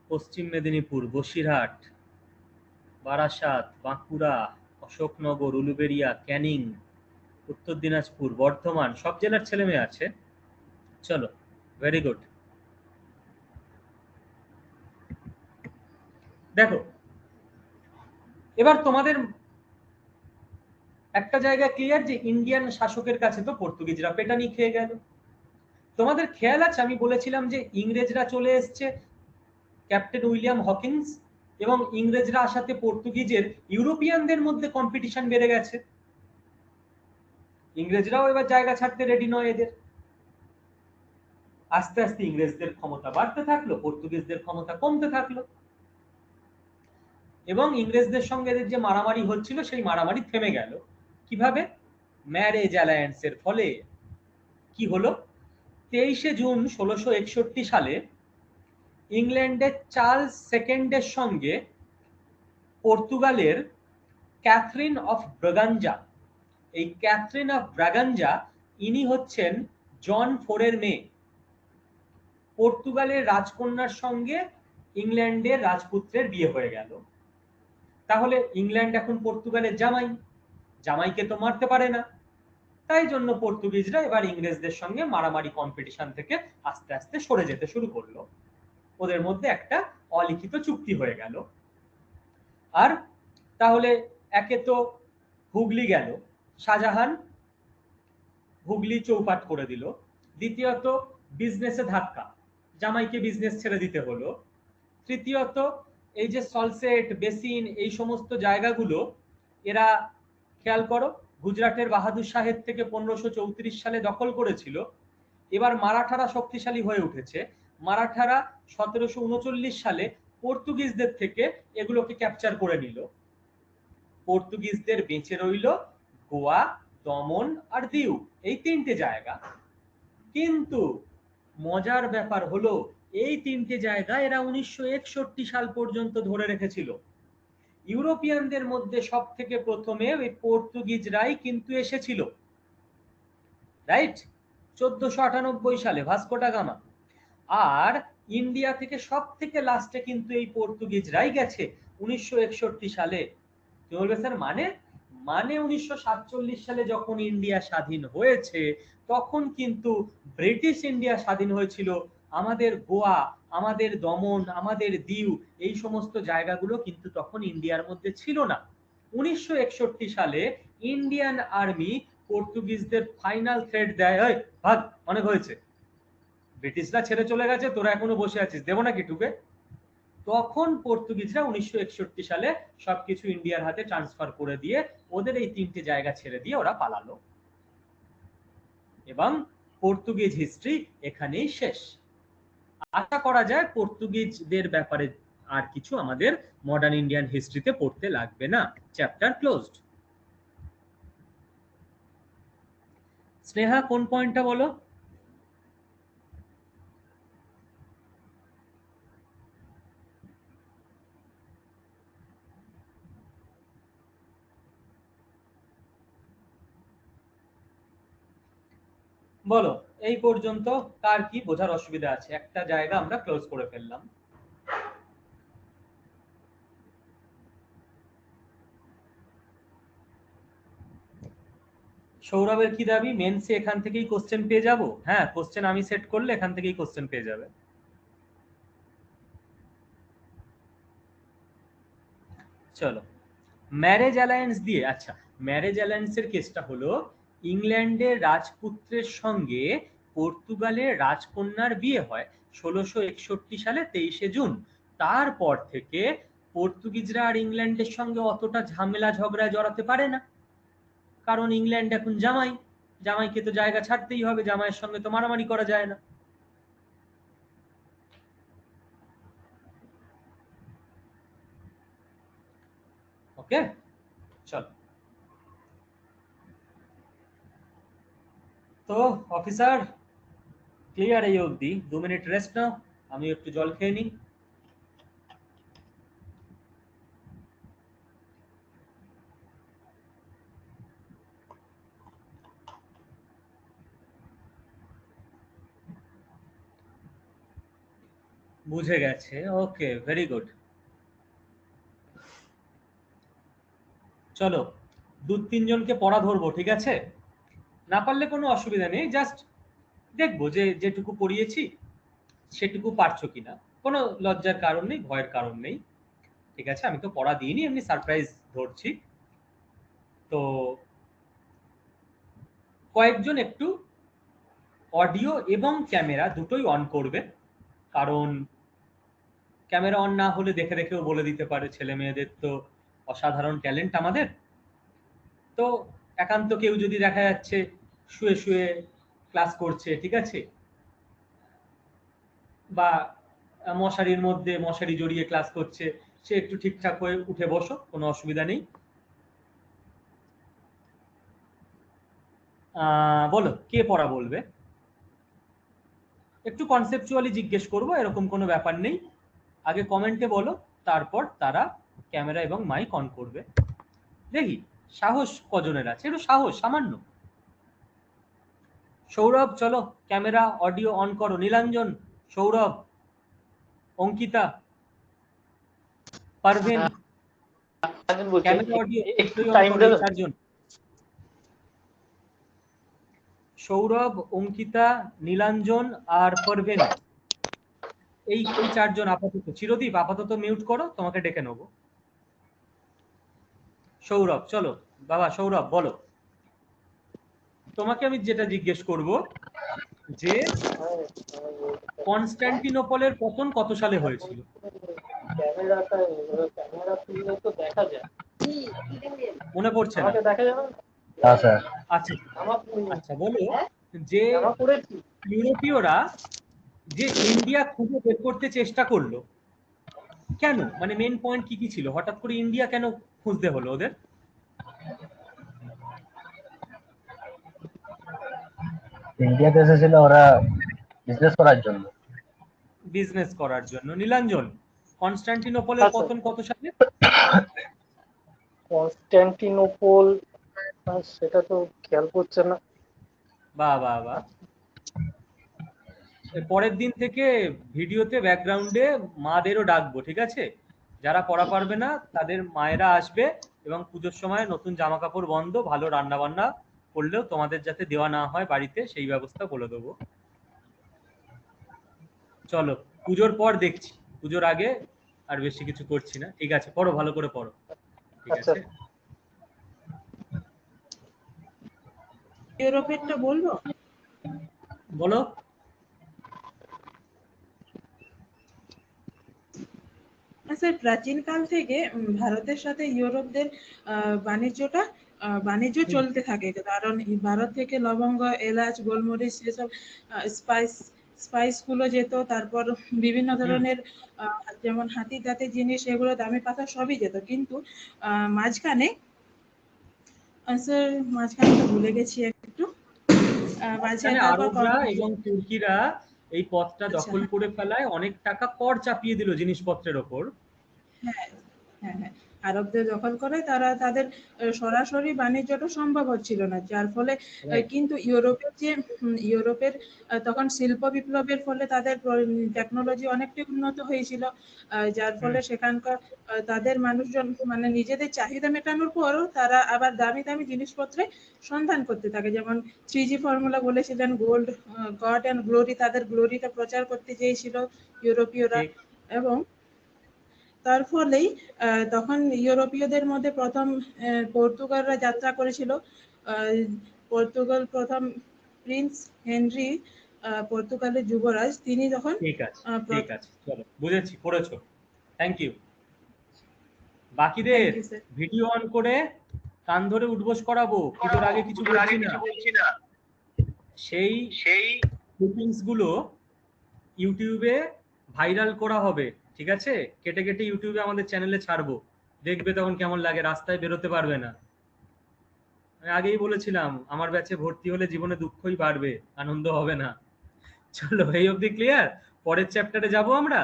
পশ্চিম মেদিনীপুর, বসিরহাট, বারাসাত, বাঁকুড়া, অশোকনগর, উলুবেড়িয়া, ক্যানিং, উত্তর দিনাজপুর, বর্ধমান, সব জেলার ছেলে মেয়ে আছে। চলো, ভেরি গুড। দেখো এবার তোমাদের একটা জায়গা ক্লিয়ার যে ইন্ডিয়ান শাসকের কাছে তো পর্তুগিজরা পেটানি খেয়ে গেল। তোমাদের খেয়াল আছে আমি বলেছিলাম যে ইংরেজরা চলে এসছে, ক্যাপ্টেন উইলিয়াম হকিন্স, এবং ইংরেজরা আসাতে পর্তুগিজের ইউরোপিয়ানদের মধ্যে কম্পিটিশন বেড়ে গেছে। ইংরেজরাও এবার জায়গা ছাড়তে রেডি নয় এদের। আস্তে আস্তে ইংরেজদের ক্ষমতা বাড়তে থাকলো, পর্তুগিজদের ক্ষমতা কমতে থাকলো, এবং ইংরেজদের সঙ্গে এদের যে মারামারি হচ্ছিল সেই মারামারি থেমে গেল। কিভাবে? ম্যারেজ অ্যালায়েন্সের ফলে। কি হলো? 23শে জুন 1661 সালে ইংল্যান্ডের চার্লস সেকেন্ডের সঙ্গে পর্তুগালের ক্যাথরিন অফ ব্রাগাঞ্জা, এই ক্যাথরিন অফ ব্রাগাঞ্জা ইনি হচ্ছেন জন ফোরের মেয়ে, পর্তুগালের রাজকন্যার সঙ্গে ইংল্যান্ডের রাজপুত্রের বিয়ে হয়ে গেল। তাহলে ইংল্যান্ড এখন পর্তুগালের জামাই, জামাইকে তো মারতে পারে না, তাই জন্য পর্তুগিজরা এবার ইংরেজদের সঙ্গে মারামারি কম্পিটিশন থেকে আস্তে আস্তে সরে যেতে শুরু করলো। ওদের মধ্যে একটা অলিখিত চুক্তি হয়ে গেল। আর তাহলে একে তো হুগলি গেল, শাহজাহান হুগলি চৌপাট করে দিল। দ্বিতীয়ত বিজনেসে ধাক্কা, জামাইকে বিজনেস ছেড়ে দিতে হলো। তৃতীয়ত এই যে সলসেট, বেসিন, এই সমস্ত জায়গাগুলো এরা, খেয়াল করো, গুজরাটের বাহাদুর সাহেব থেকে 1534 সালে দখল করেছিল। এবার মারাঠারা শক্তিশালী হয়ে উঠেছে। মারাঠারা 1739 সালে পর্তুগিজদের থেকে এগুলোকে ক্যাপচার করে নিল। পর্তুগিজদের বেঁচে রইল গোয়া, দমন আর দিউ, এই তিনটে জায়গা। কিন্তু মজার ব্যাপার হলো এই তিনটে জায়গা এরা 1961 সাল পর্যন্ত ধরে রেখেছিল। ইউরোপিয়ানদের মধ্যে সব থেকে প্রথমে ওই পর্তুগিজরাই কিন্তু এসেছিল, রাইট? 1498 সালে ভাস্কো ডা গামা। আর ইন্ডিয়া থেকে সব থেকে লাস্টে কিন্তু এই পর্তুগিজরাই গেছে 1961 সালে। কি বলবে স্যার? মানে 1947 সালে যখন ইন্ডিয়া স্বাধীন হয়েছে তখন কিন্তু ব্রিটিশ ইন্ডিয়া স্বাধীন হয়েছিল। আমাদের গোয়া, আমাদের দমন, আমাদের দিউ, এই সমস্ত জায়গাগুলো কিন্তু তখন ইন্ডিয়ার মধ্যে ছিল না। 1961 সালে ইন্ডিয়ান আর্মি পর্তুগিজদের ফাইনাল থ্রেট দেয়, ওই ভাগ, অনেক হয়েছে, ব্রিটিশরা ছেড়ে চলে গেছে, তোরা এখনো বসে আছিস, দেবো নাকি টুকে? তখন পর্তুগিজরা 1961 সালে সবকিছু ইন্ডিয়ার হাতে ট্রান্সফার করে দিয়ে ওদের এই তিনটে জায়গা ছেড়ে দিয়ে ওরা পালালো, এবং পর্তুগিজ হিস্ট্রি এখানেই শেষ। আশা করা যায় পর্তুগিজদের ব্যাপারে আর কিছু আমাদের মডার্ন ইন্ডিয়ান হিস্ট্রিতে পড়তে লাগবে না। Chapter closed. স্নেহা কোন পয়েন্টটা বলো? বলো, এই পর্যন্ত কার কি বোঝার অসুবিধা আছে? একটা জায়গা আমরা ক্লোজ করে ফেললাম। সৌরভের কি দাবি, মেন্সে এখান থেকেই কোশ্চেন পেয়ে যাব? হ্যাঁ, কোশ্চেন আমি সেট করলে এখান থেকেই কোশ্চেন পেয়ে যাবে। চলো, ম্যারেজ অ্যালায়েন্স দিয়ে, আচ্ছা, ম্যারেজ অ্যালায়েন্সের কেসটা হলো ইংল্যান্ডের রাজপুত্রের সঙ্গে পর্তুগালের রাজকন্যার বিয়ে হয় 1661 সালে 23শে জুন। তারপর থেকে পর্তুগিজরা আর ইংল্যান্ডের সঙ্গে অতটা ঝামেলা ঝগড়ায় জড়াতে পারে না, কারণ ইংল্যান্ড এখন জামাই, জামাইকে তো জায়গা ছাড়তেই হবে, জামাইয়ের সঙ্গে তো মারামারি করা যায় না। ওকে, চল। তো অফিসার, ক্লিয়ার এই অবধি, 2 মিনিট রেস্ট নাও, আমি একটু জল খেয়ে নিই। বুঝে গেছে, ওকে, ভেরি গুড। চলো, 2-3 জনকে পড়া ধরবো, ঠিক আছে? না পারলে কোনো অসুবিধা নেই, জাস্ট দেখবো যে যেটুকু পড়িয়েছি সেটুকু পারছো কিনা। কোনো লজ্জার কারণ নেই, ভয়ের কারণ নেই, ঠিক আছে? আমি তো পড়া দিইনি, এমনি সারপ্রাইজ ধরছি। তো কয়েকজন একটু অডিও এবং ক্যামেরা দুটোই অন করবে, কারণ ক্যামেরা অন না হলে দেখে দেখেও বলে দিতে পারে। ছেলে মেয়েদের তো অসাধারণ ট্যালেন্ট আমাদের। তো একান্ত কেউ যদি দেখা যাচ্ছে শুয়ে শুয়ে ক্লাস করছে, ঠিক আছে, বা মশারির মধ্যে মশারি জড়িয়ে ক্লাস করছে, সে একটু ঠিকঠাক হয়ে উঠে বসো, কোনো অসুবিধা নেই। বলো, কে পড়া বলবে? একটু কনসেপচুয়ালি জিজ্ঞেস করবো, এরকম কোনো ব্যাপার নেই। আগে কমেন্টে বলো, তারপর তারা ক্যামেরা এবং মাইক অন করবে। দেখি সাহস কজনের আছে, একটু সাহস সামান্য। সৌরভ, চলো ক্যামেরা অডিও অন করো। নীলাঞ্জন, সৌরভ, অঙ্কিতা, পারভিন, ক্যামেরা অডিও দুটোই অন করো, এই 4 জন। সৌরভ, অঙ্কিতা, নীলাঞ্জন আর পারভেন, এই চারজন আপাতত। চিরদীপ আপাতত মিউট করো, তোমাকে ডেকে নেবো। সৌরভ, চলো বাবা সৌরভ বলো। তোমাকে আমি যেটা জিজ্ঞেস করব যে কনস্ট্যান্টিনোপলের পতন কত সালে হয়েছিল? মনে পড়ছে না? আচ্ছা আচ্ছা, বলো যে ইউরোপীয়রা যে ইন্ডিয়া খুঁজে বের করতে চেষ্টা করলো, কেন? মানে মেন পয়েন্ট কি কি ছিল? হঠাৎ করে ইন্ডিয়া কেন খুঁজতে হলো ওদের? ইন্ডিয়াতে এসেছিল ওরা বিজনেস করার জন্য। বিজনেস করার জন্য। নীলাঞ্জন, কনস্ট্যান্টিনোপলের পতন কত সালে? কনস্ট্যান্টিনোপল, সেটা তো খেয়াল করছে না। বাহ বাহ বাহ। পরের দিন থেকে ভিডিওতে ব্যাকগ্রাউন্ডে মাদেরও ডাকবো, ঠিক আছে? যারা পড়া পারবে না তাদের মায়েরা আসবে, এবং পুজোর সময় নতুন জামা কাপড় বন্ধ, ভালো রান্না বান্না করলেও তোমাদের যাতে দেওয়া না হয় বাড়িতে, সেই ব্যবস্থা বলে দেবো। চলো, পুজোর পর দেখছি, পুজোর আগে আর বেশি কিছু করছি না। ঠিক আছে, পড়ো, ভালো করে পড়ো, ঠিক আছে? ইউরোপেরটা বলবো? বলো। স্যার, প্রাচীনকাল থেকে ভারতের সাথে ইউরোপদের বাণিজ্যটা বাণিজ্য চলতে থাকে, কারণ ভারত থেকে লবঙ্গ, এলাচ, গোলমরিচ, সেসব স্পাইস গুলো যেত। তারপর বিভিন্ন ধরনের যেমন হাতি দাঁতের জিনিস, এগুলো দামি পাথর সবই যেত। কিন্তু মাঝখানে স্যার, মাঝখানে তো ভুলে গেছি একটু। মাঝখানে আরবরা এবং তুর্কিরা এই পথটা দখল করে ফেলায় অনেক টাকা কর চাপিয়ে দিল জিনিসপত্রের ওপর। হ্যাঁ হ্যাঁ হ্যাঁ, আরবদের দখল করে তারা তাদের সরাসরি বাণিজ্যটা সম্ভব হচ্ছিল না, যার ফলে কিন্তু ইউরোপের তখন শিল্প বিপ্লবের ফলে তাদের টেকনোলজি অনেকটাই উন্নত হয়েছিল, যার ফলে সেখানকার তাদের মানুষজন মানে নিজেদের চাহিদা মেটানোর পরও তারা আবার দামি দামি জিনিসপত্রে সন্ধান করতে থাকে। যেমন 3G ফর্মুলা বলেছিলেন, গোল্ড, গড অ্যান্ড গ্লোরি, তাদের গ্লোরিটা প্রচার করতে চেয়েছিল ইউরোপীয়রা। এবং তার ফলেই তখন ইউরোপীয়দের মধ্যে প্রথম পর্তুগালরা যাত্রা করেছিল। পর্তুগাল প্রথম প্রিন্স হেনরি, পর্তুগালের যুবরাজ, তিনি যখন। ঠিক আছে ঠিক আছে, চলো বুঝেছি, পড়েছো, থ্যাংক ইউ। বাকিদের ভিডিও অন করে কান ধরে উঠবোস করাবো, পুজোর আগে কিছু বলছি না। সেই ক্লিপিংস গুলো ইউটিউবে ভাইরাল করা হবে, ঠিক আছে? কেটে কেটে ইউটিউবে আমাদের চ্যানেলে ছাড়বো, দেখবে তখন কেমন লাগে। রাস্তায় বেরোতে পারবে না। আমি আগেই বলেছিলাম, আমার ব্যাচে ভর্তি হলে জীবনে দুঃখই বাড়বে, আনন্দ হবে না। চলো, এই অবধি ক্লিয়ার? পরের চ্যাপ্টারে যাব আমরা।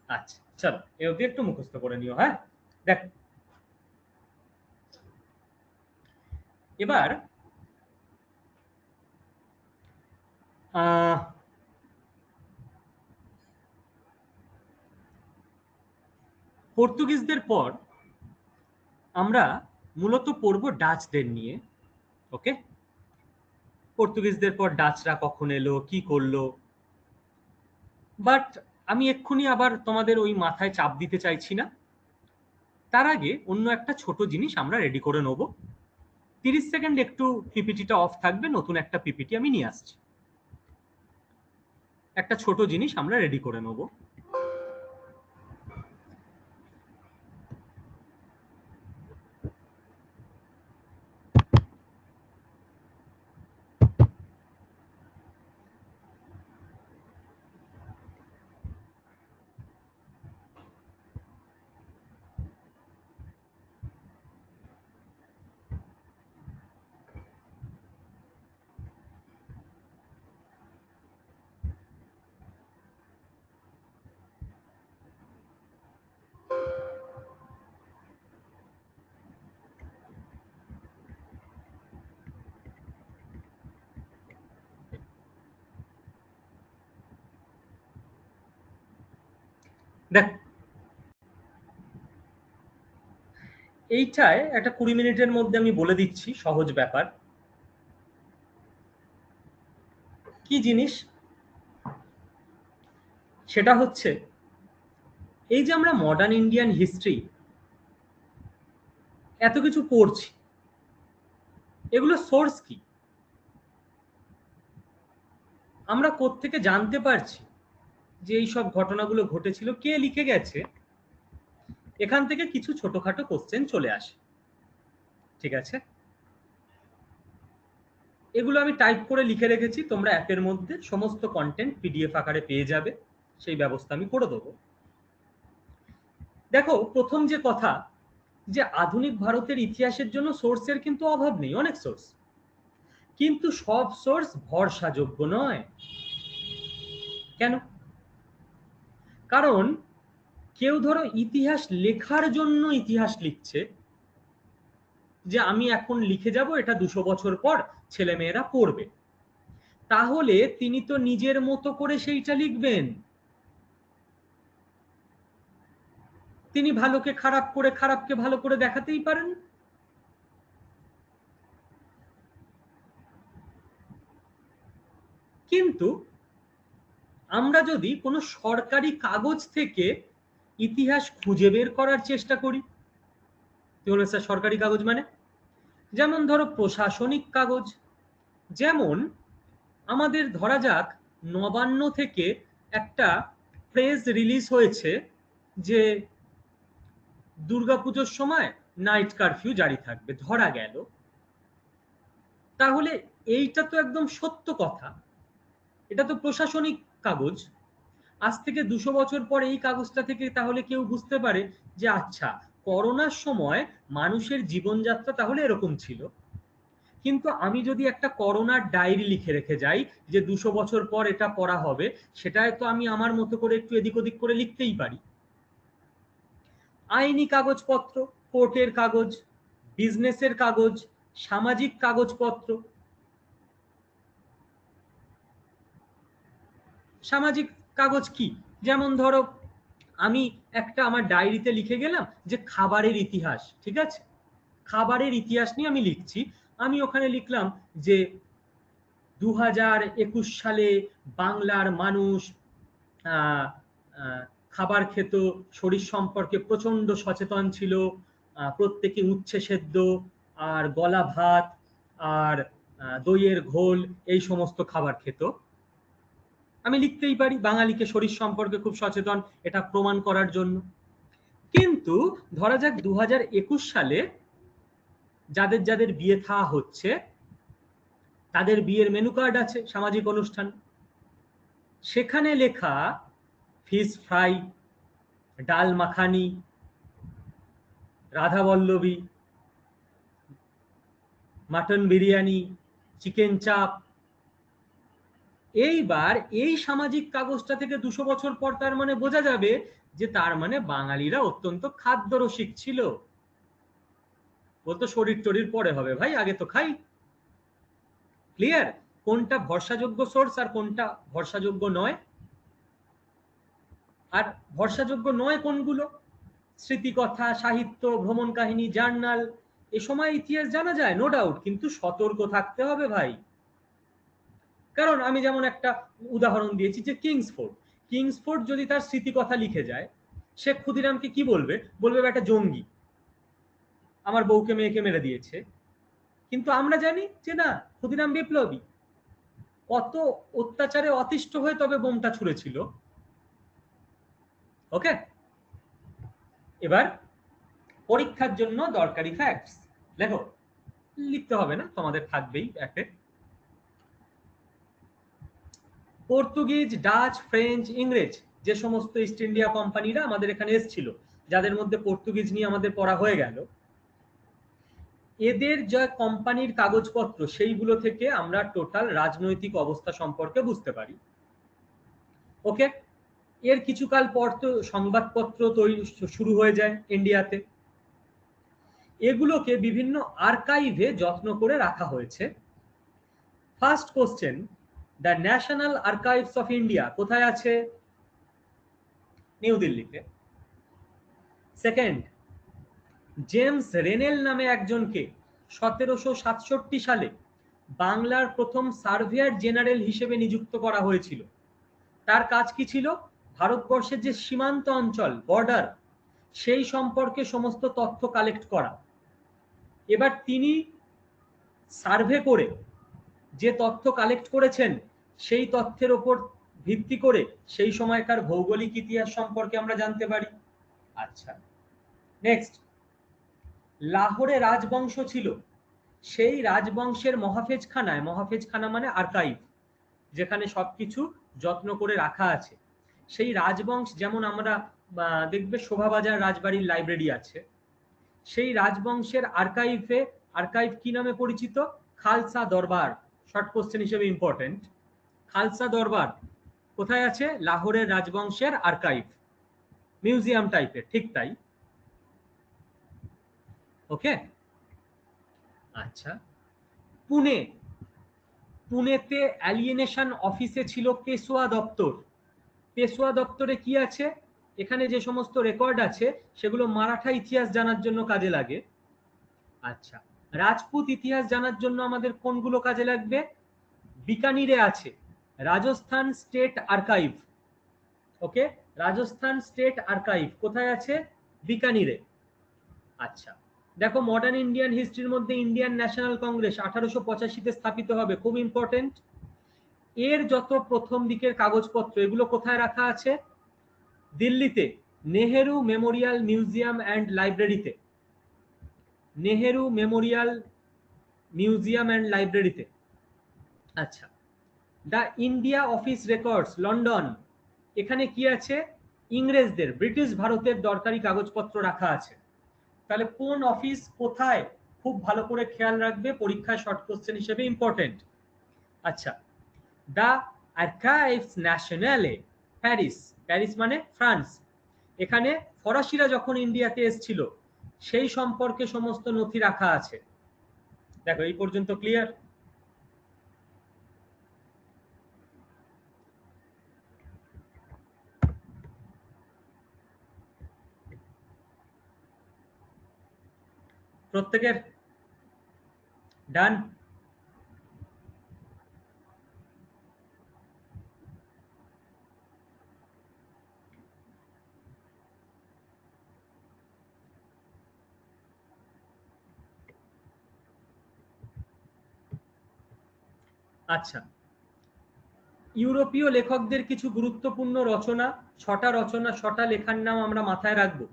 আচ্ছা চলো, এই অবধি একটু মুখস্থ করে নিও। হ্যাঁ, দেখ এবার পর্তুগিজদের পর আমরা মূলত পড়ব ডাচদের নিয়ে। ওকে, পর্তুগিজদের পর ডাচরা কখন এলো, কি করলো। বাট আমি এক্ষুনি আবার তোমাদের ওই মাথায় চাপ দিতে চাইছি না। তার আগে অন্য একটা ছোট জিনিস আমরা রেডি করে নেব। 30 সেকেন্ড একটু পিপিটিটা অফ থাকবে, নতুন একটা পিপিটি আমি নিয়ে আসছি। একটা ছোট জিনিস আমরা রেডি করে নেব। দেখ, এইটায় একটা 20 মিনিটের মধ্যে আমি বলে দিচ্ছি, সহজ ব্যাপার। কি জিনিস সেটা হচ্ছে, এই যে আমরা মডার্ন ইন্ডিয়ান হিস্ট্রি এত কিছু পড়ছি, এগুলো সোর্স কি? আমরা কোত্থেকে জানতে পারছি যে এই সব ঘটনাগুলো ঘটেছিল, কে লিখে গেছে? এখান থেকে কিছু ছোটখাটো কোশ্চেন চলে আসে, ঠিক আছে? এগুলো আমি টাইপ করে লিখে রেখেছি, তোমরা অ্যাপের মধ্যে সমস্ত কন্টেন্ট পিডিএফ আকারে পেয়ে যাবে, সেই ব্যবস্থা আমি করে দেবো। দেখো, প্রথম যে কথা, যে আধুনিক ভারতের ইতিহাসের জন্য সোর্সের কিন্তু অভাব নেই, অনেক সোর্স, কিন্তু সব সোর্স ভরসাযোগ্য নয়। কেন? কারণ কেউ ধরো ইতিহাস লেখার জন্য ইতিহাস লিখছে, যে আমি এখন লিখে যাব, এটা 200 বছর পর ছেলেমেয়েরা পড়বে, তাহলে তিনি তো নিজের মতো করে সেইটা লিখবেন। তিনি ভালোকে খারাপ করে, খারাপকে ভালো করে দেখাতেই পারেন। কিন্তু আমরা যদি কোনো সরকারি কাগজ থেকে ইতিহাস খুঁজে বের করার চেষ্টা করি, কি বলবে স্যার সরকারি কাগজ মানে? যেমন ধরো প্রশাসনিক কাগজ, যেমন আমাদের ধরা যাক নবান্ন থেকে একটা প্রেস রিলিজ হয়েছে যে দুর্গাপুজোর সময় নাইট কারফিউ জারি থাকবে, ধরা গেল। তাহলে এইটা তো একদম সত্য কথা, এটা তো প্রশাসনিক কাগজ। আজ থেকে 200 বছর পর এই কাগজটা থেকে তাহলে কেউ বুঝতে পারে যে আচ্ছা, করোনার সময় মানুষের জীবনযাত্রা তাহলে এরকম ছিল। কিন্তু আমি যদি একটা করোনার ডায়েরি লিখে রেখে যাই যে 200 বছর পর এটা পড়া হবে, সেটাই তো আমি আমার মতো করে একটু এদিক ওদিক করে লিখতেই পারি। আইনি কাগজপত্র, কোর্টের কাগজ, বিজনেসের কাগজ, সামাজিক কাগজপত্র। সামাজিক কাগজ কি? যেমন ধরো আমি একটা আমার ডায়েরিতে লিখে গেলাম যে খাবারের ইতিহাস, ঠিক আছে, খাবারের ইতিহাস নিয়ে আমি লিখছি। আমি ওখানে লিখলাম যে 2021 সালে বাংলার মানুষ খাবার খেত, শরীর সম্পর্কে প্রচন্ড সচেতন ছিল, প্রত্যেকে উচ্ছে সেদ্ধ আর গলা ভাত আর দইয়ের ঘোল এই সমস্ত খাবার খেত। আমি লিখতেই পারি বাঙালিকে শরীর সম্পর্কে খুব সচেতন, এটা প্রমাণ করার জন্য। কিন্তু ধরা যাক 2021 সালে যাদের যাদের বিয়ে থা হচ্ছে, তাদের বিয়ের মেনু কার্ড আছে সামাজিক অনুষ্ঠান, সেখানে লেখা ফিশ ফ্রাই, ডাল মাখানি, রাধা বল্লভী, মাটন বিরিয়ানি, চিকেন চাপ। এইবার এই সামাজিক কাগজটা থেকে 200 বছর পর তার মানে বোঝা যাবে যে তার মানে বাঙালিরা অত্যন্ত খাদ্যরসিক ছিল। বলতো শরীর টরির পরে হবে ভাই, আগে তো খাই। ক্লিয়ার কোনটা ভরসাযোগ্য সোর্স আর কোনটা ভরসাযোগ্য নয়? আর ভরসাযোগ্য নয় কোনগুলো? স্মৃতিকথা, সাহিত্য, ভ্রমণ কাহিনী, জার্নাল। এ সময় ইতিহাস জানা যায় নো ডাউট, কিন্তু সতর্ক থাকতে হবে ভাই। কারণ আমি যেমন একটা উদাহরণ দিয়েছি যে কিংসফোর্ড, কিংসফোর্ড যদি তার স্মৃতিকথা লিখে যায়, সে ক্ষুদিরামকে কি বলবে? বলবে একটা জঙ্গি, আমার বউকে মেয়েকে মেরে দিয়েছে। কিন্তু আমরা জানি যে না, ক্ষুদিরাম বিপ্লবী, কত অত্যাচারে অতিষ্ঠ হয়ে তবে বোমটা ছুঁড়েছিল। ওকে, এবার পরীক্ষার জন্য দরকারি ফ্যাক্টস লেখো। লিখতে হবে না, তোমাদের থাকবেই একটা। পর্তুগিজ, ডাচ, ফ্রেঞ্চ, ইংরেজ, যে সমস্ত ইস্ট ইন্ডিয়া কোম্পানিরা আমাদের এখানে এসেছিল, যাদের মধ্যে পর্তুগিজ নিয়ে আমাদের পড়া হয়ে গেল, এদের যে কোম্পানির কাগজপত্র সেইগুলো থেকে আমরা টোটাল রাজনৈতিক অবস্থা সম্পর্কে বুঝতে পারি। ওকে, এর কিছুকাল পর তো সংবাদপত্র তৈরি শুরু হয়ে যায় ইন্ডিয়াতে। এগুলোকে বিভিন্ন আর্কাইভে যত্ন করে রাখা হয়েছে। First question, the national archives of India কোথায় আছে? নিউ দিল্লিতে। সেকেন্ড, জেমস রেনেল নামে একজনকে 1767 সালে বাংলার প্রথম সার্ভেয়ার জেনারেল হিসেবে নিযুক্ত করা হয়েছিল। তার কাজ কি ছিল? ভারতবর্ষের যে সীমান্ত অঞ্চল, বর্ডার, সেই সম্পর্কে সমস্ত তথ্য কালেক্ট করা। এবার তিনি সার্ভে করে যে তথ্য কালেক্ট করেছেন, সেই তথ্যের ওপর ভিত্তি করে সেই সময়কার ভৌগোলিক ইতিহাস সম্পর্কে আমরা জানতে পারি। আচ্ছা, নেক্সট, লাহোরে রাজবংশ ছিল, সেই রাজবংশের মহাফেজখানায়, মহাফেজখানা মানে আর্কাইভ, যেখানে সবকিছু যত্ন করে রাখা আছে, সেই রাজবংশ, যেমন আমরা দেখবে শোভাবাজার রাজবাড়ির লাইব্রেরি আছে, সেই রাজবংশের আর্কাইভ কি নামে পরিচিত? খালসা দরবার। শর্ট কোশ্চেন হিসেবে ইম্পর্টেন্ট। খালসা দরবার কোথায় আছে? লাহোরের রাজবংশের আর্কাইভ, মিউজিয়াম টাইপের, ঠিক তাই। ওকে, আচ্ছা, পুনেতে অ্যালিয়েনেশন অফিসে ছিল পেশোয়া দপ্তর। পেশোয়া দপ্তরে কি আছে? এখানে যে সমস্ত রেকর্ড আছে সেগুলো মারাঠা ইতিহাস জানার জন্য কাজে লাগে। আচ্ছা, রাজপুত ইতিহাস জানার জন্য আমাদের কোনগুলো কাজে লাগবে? বিকানিরে আছে রাজস্থান স্টেট আর্কাইভ। ওকে, রাজস্থান স্টেট আর্কাইভ কোথায় আছে? বিকানিরে। আচ্ছা, দেখো, মডার্ন ইন্ডিয়ান হিস্ট্রির মধ্যে ইন্ডিয়ান ন্যাশনাল কংগ্রেস 1885-তে স্থাপিত হবে, খুব ইম্পর্টেন্ট। এর যত প্রথম দিকের কাগজপত্র, এগুলো কোথায় রাখা আছে? দিল্লিতে নেহেরু মেমোরিয়াল মিউজিয়াম অ্যান্ড লাইব্রেরিতে, নেহেরু মেমোরিয়াল মিউজিয়াম অ্যান্ড লাইব্রেরিতে। আচ্ছা, the India office records London, এখানে কি আছে? ইংরেজদের, ব্রিটিশ ভারতের দরকারি কাগজপত্র রাখা আছে। তাহলে কোন অফিস কোথায়, খুব ভালো করে খেয়াল রাখবে, পরীক্ষায় শর্ট কোশ্চেন হিসেবে ইম্পর্টেন্ট। আচ্ছা, দ্য আর্কাইভস ন্যাশনালে প্যারিস, প্যারিস মানে ফ্রান্স, এখানে ফরাসিরা যখন ইন্ডিয়াতে এসেছিল সেই সম্পর্কে সমস্ত নথি রাখা আছে। দেখো, এই পর্যন্ত ক্লিয়ার? প্রত্যেকের ডান? আচ্ছা, ইউরোপীয় লেখকদের কিছু গুরুত্বপূর্ণ রচনা, 6টা রচনা, 6টা লেখার নাম আমরা মাথায় রাখবো।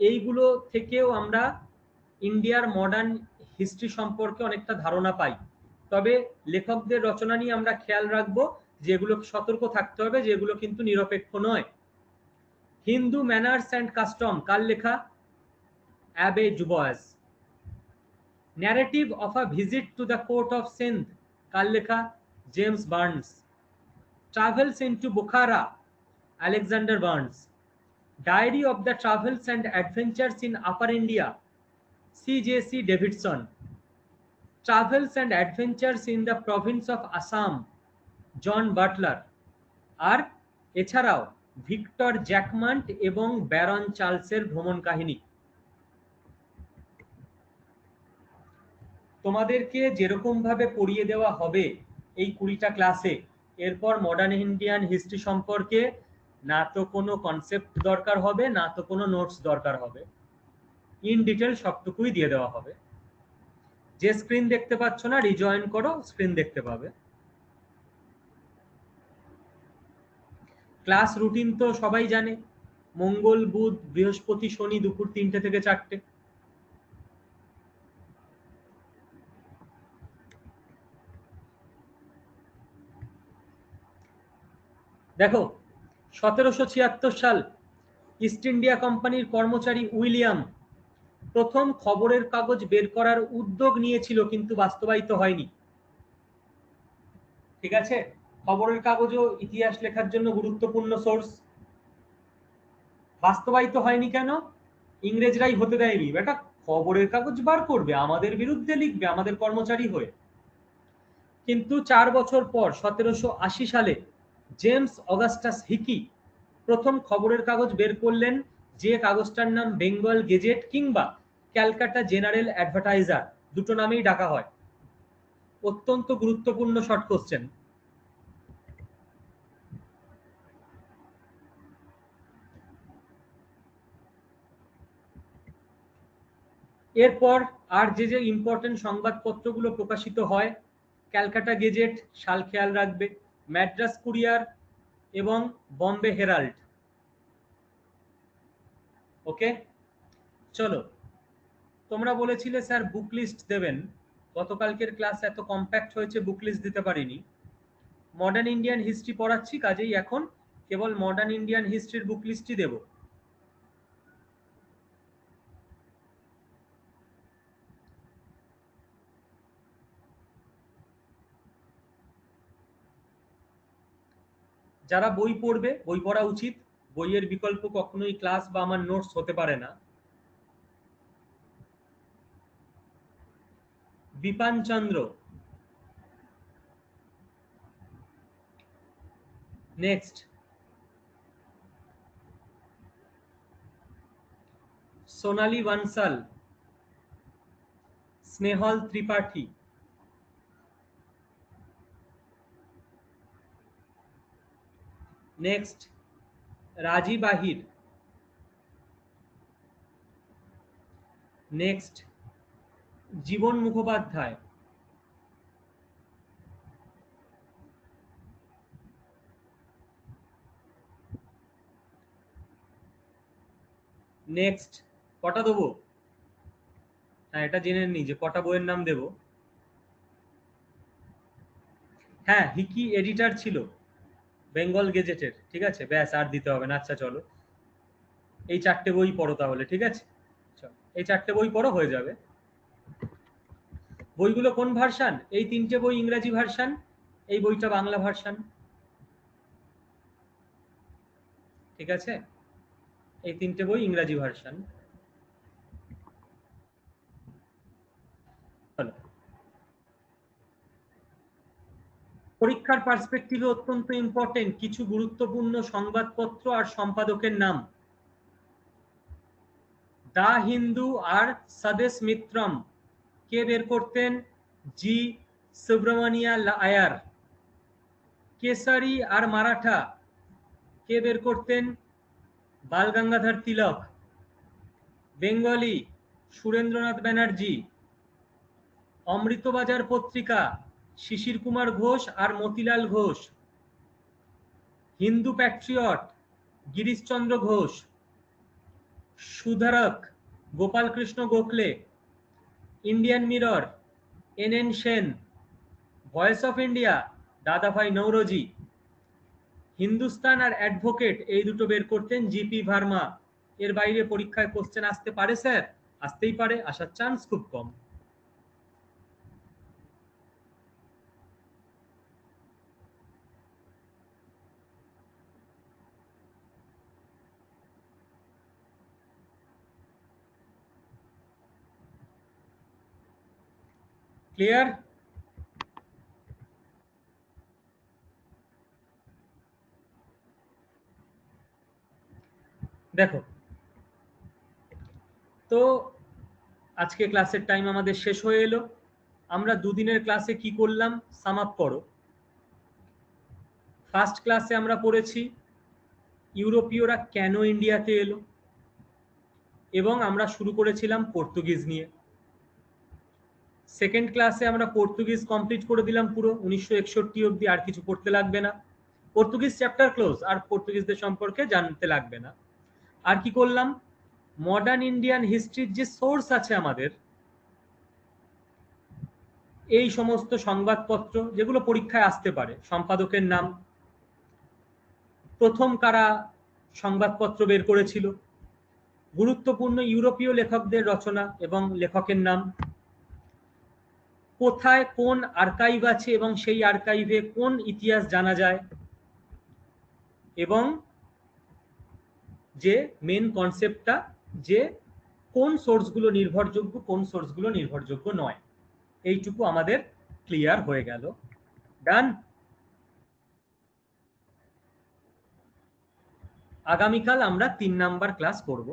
এইগুলো থেকেও আমরা ইন্ডিয়ার মডার্ন হিস্ট্রি সম্পর্কে অনেকটা ধারণা পাই। তবে লেখকদের রচনা নিয়ে আমরা খেয়াল রাখবো, যেগুলো সতর্ক থাকতে হবে, যেগুলো কিন্তু নিরপেক্ষ নয়। হিন্দু ম্যানার্স অ্যান্ড কাস্টম কার লেখা? Abbe Dubois. Narrative of a visit to the court of Sindh কার লেখা? James Burnes. Travels into Bukhara, Alexander Burnes. Diary of the travels and adventures in upper India, C.J.C. Davidson. Travels and adventures in the province of Assam, John Butler. আর এছাড়াও ভিক্টর জ্যাকমান্ট এবং ব্যারন চার্লসের ভ্রমণ কাহিনী। তোমাদেরকে যেরকম ভাবে পড়িয়ে দেওয়া হবে এই 20টা ক্লাসে, এরপর মডার্ন ইন্ডিয়ান হিস্ট্রি সম্পর্কে না তো কোনো কনসেপ্ট দরকার হবে, না তো কোনো নোটস দরকার হবে, ইন ডিটেল সবটুকুই দিয়ে দেওয়া হবে। যে স্ক্রিন দেখতে পাচ্ছ না, রিজয়েন করো, স্ক্রিন দেখতে পাবে। ক্লাস রুটিন তো সবাই জানে, মঙ্গল, বুধ, বৃহস্পতি, শনি দুপুর 3টে থেকে 4টে। দেখো, 1776 সাল ইস্ট ইন্ডিয়া কোম্পানির কর্মচারী উইলিয়াম প্রথম খবরের কাগজ বের করার উদ্যোগ নিয়েছিল, কিন্তু বাস্তবায়িত হয়নি। ঠিক আছে, খবরের কাগজও ইতিহাস লেখার জন্য গুরুত্বপূর্ণ সোর্স। বাস্তবায়িত হয়নি কেন? ইংরেজরাই হতে দেয়নি। বেটা, খবরের কাগজ বার করবে, আমাদের বিরুদ্ধে লিখবে, আমাদের কর্মচারী হয়ে। কিন্তু 4 বছর পর 1780 সালে জেমস অগাস্টাস হিকি প্রথম খবরের কাগজ বের করলেন, যে কাগজটার নাম বেঙ্গল গেজেট কিংবা ক্যালকাটা জেনারেল অ্যাডভার্টাইজার, দুটো নামেই ডাকা হয়। অত্যন্ত গুরুত্বপূর্ণ শর্ট কোশ্চেন। এরপর আর যে যে ইম্পর্টেন্ট সংবাদপত্রগুলো প্রকাশিত হয়, ক্যালকাটা গেজেট, সাল খেয়াল রাখবে, ম্যাড্রাস কুরিয়ার এবং বম্বে হেরাল্ড। ওকে, চলো। তোমরা বলেছিলে স্যার বুক লিস্ট দেবেন, গতকালকের ক্লাস এত কম্প্যাক্ট হয়েছে বুক লিস্ট দিতে পারিনি। মডার্ন ইন্ডিয়ান হিস্ট্রি পড়াচ্ছি, কাজেই এখন কেবল মডার্ন ইন্ডিয়ান হিস্ট্রির বুক লিস্টই দেব। যারা বই পড়বে, বই পড়া উচিত, বইয়ের বিকল্প কখনোই ক্লাস বা আমার নোটস হতে পারে না। বিপান চন্দ্র, নেক্সট সোনালী বানসাল, স্নেহল ত্রিপাঠী, নেক্সট রাজী বাহির, নেক্সট জীবন মুখোপাধ্যায়, নেক্সট কটা দেবো? হ্যাঁ, এটা জেনে নি যে কটা বইয়ের নাম দেব। হ্যাঁ, হিকি এডিটর ছিল বেঙ্গল গেজেটের, ঠিক আছে, ব্যাস আর দিতে হবে না। আচ্ছা চলো, এই 4টে বই পড়ো তাহলে, ঠিক আছে, চলো এই 4টে বই পড়ো, হয়ে যাবে। বইগুলো কোন ভার্সান? এই 3টে বই ইংরেজি ভার্সান, এই বইটা বাংলা ভার্সান, ঠিক আছে, এই 3টে বই ইংরেজি ভার্সান। পরীক্ষার পার্সপেক্টিভে অত্যন্ত ইম্পর্টেন্ট কিছু গুরুত্বপূর্ণ সংবাদপত্র আর সম্পাদকের নাম। দা হিন্দু আর স্বদেশ মিত্রম কে বের করতেন? জি সুব্রমণিয়া আয়ার। কেসারি আর মারাঠা কে বের করতেন? বাল গঙ্গাধর তিলক। বেঙ্গলি সুরেন্দ্রনাথ ব্যানার্জি। অমৃতবাজার পত্রিকা শিশির কুমার ঘোষ আর Motilal Ghosh. Hindu Patriot Girish Chandra Ghosh. Sudharak Gopal Krishna Gokhale. Indian Mirror N N Sen. Voice of India Dadabhai Naoroji. Hindustan R advocate এই দুটো বের করতেন জিপি ভার্মা। এর বাইরে পরীক্ষায় কোশ্চেন আসতে পারে স্যার? আসতেই পারে, আসার চান্স খুব কম। ক্লিয়ার? দেখো তো আজকে ক্লাসের টাইম আমাদের শেষ হয়ে এলো। আমরা দুদিনের ক্লাসে কি করলাম সাম আপ করো। ফার্স্ট ক্লাসে আমরা পড়েছি ইউরোপীয়রা কেন ইন্ডিয়াতে এলো, এবং আমরা শুরু করেছিলাম পর্তুগিজ নিয়ে। সেকেন্ড ক্লাসে আমরা পর্তুগিজ কমপ্লিট করে দিলাম পুরো 1961 অবধি, আর কিছু পড়তে লাগবে না। পর্তুগিজ চ্যাপ্টার ক্লোজ, আর পর্তুগিজদের সম্পর্কে জানতে লাগবে না। আর কি করলাম? মডার্ন ইন্ডিয়ান হিস্ট্রির যে সোর্স আছে আমাদের, এই সমস্ত সংবাদপত্র যেগুলো পরীক্ষায় আসতে পারে, সম্পাদকের নাম, প্রথম কারা সংবাদপত্র বের করেছিল, গুরুত্বপূর্ণ ইউরোপীয় লেখকদের রচনা এবং লেখকের নাম, কোথায় কোন আর্কাইভ আছে এবং সেই আর্কাইভে কোন ইতিহাস জানা যায়, এবং যে মেন কনসেপ্টটা যে কোন সোর্সগুলো নির্ভরযোগ্য কোন সোর্সগুলো নির্ভরযোগ্য নয়, এইটুকু আমাদের ক্লিয়ার হয়ে গেল। ডান। আগামীকাল আমরা 3 নাম্বার ক্লাস করব।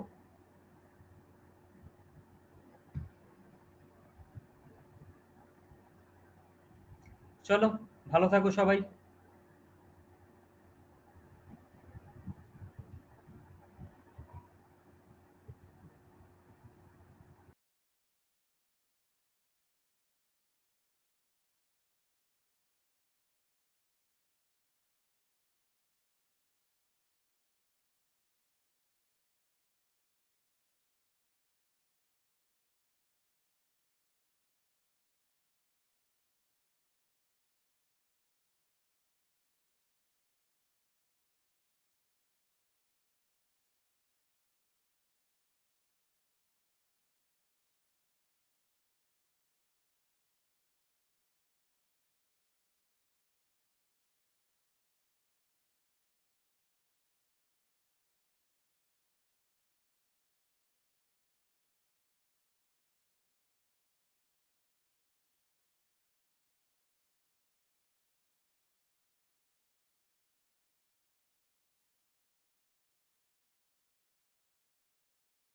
চলো, ভালো থাকো সবাই।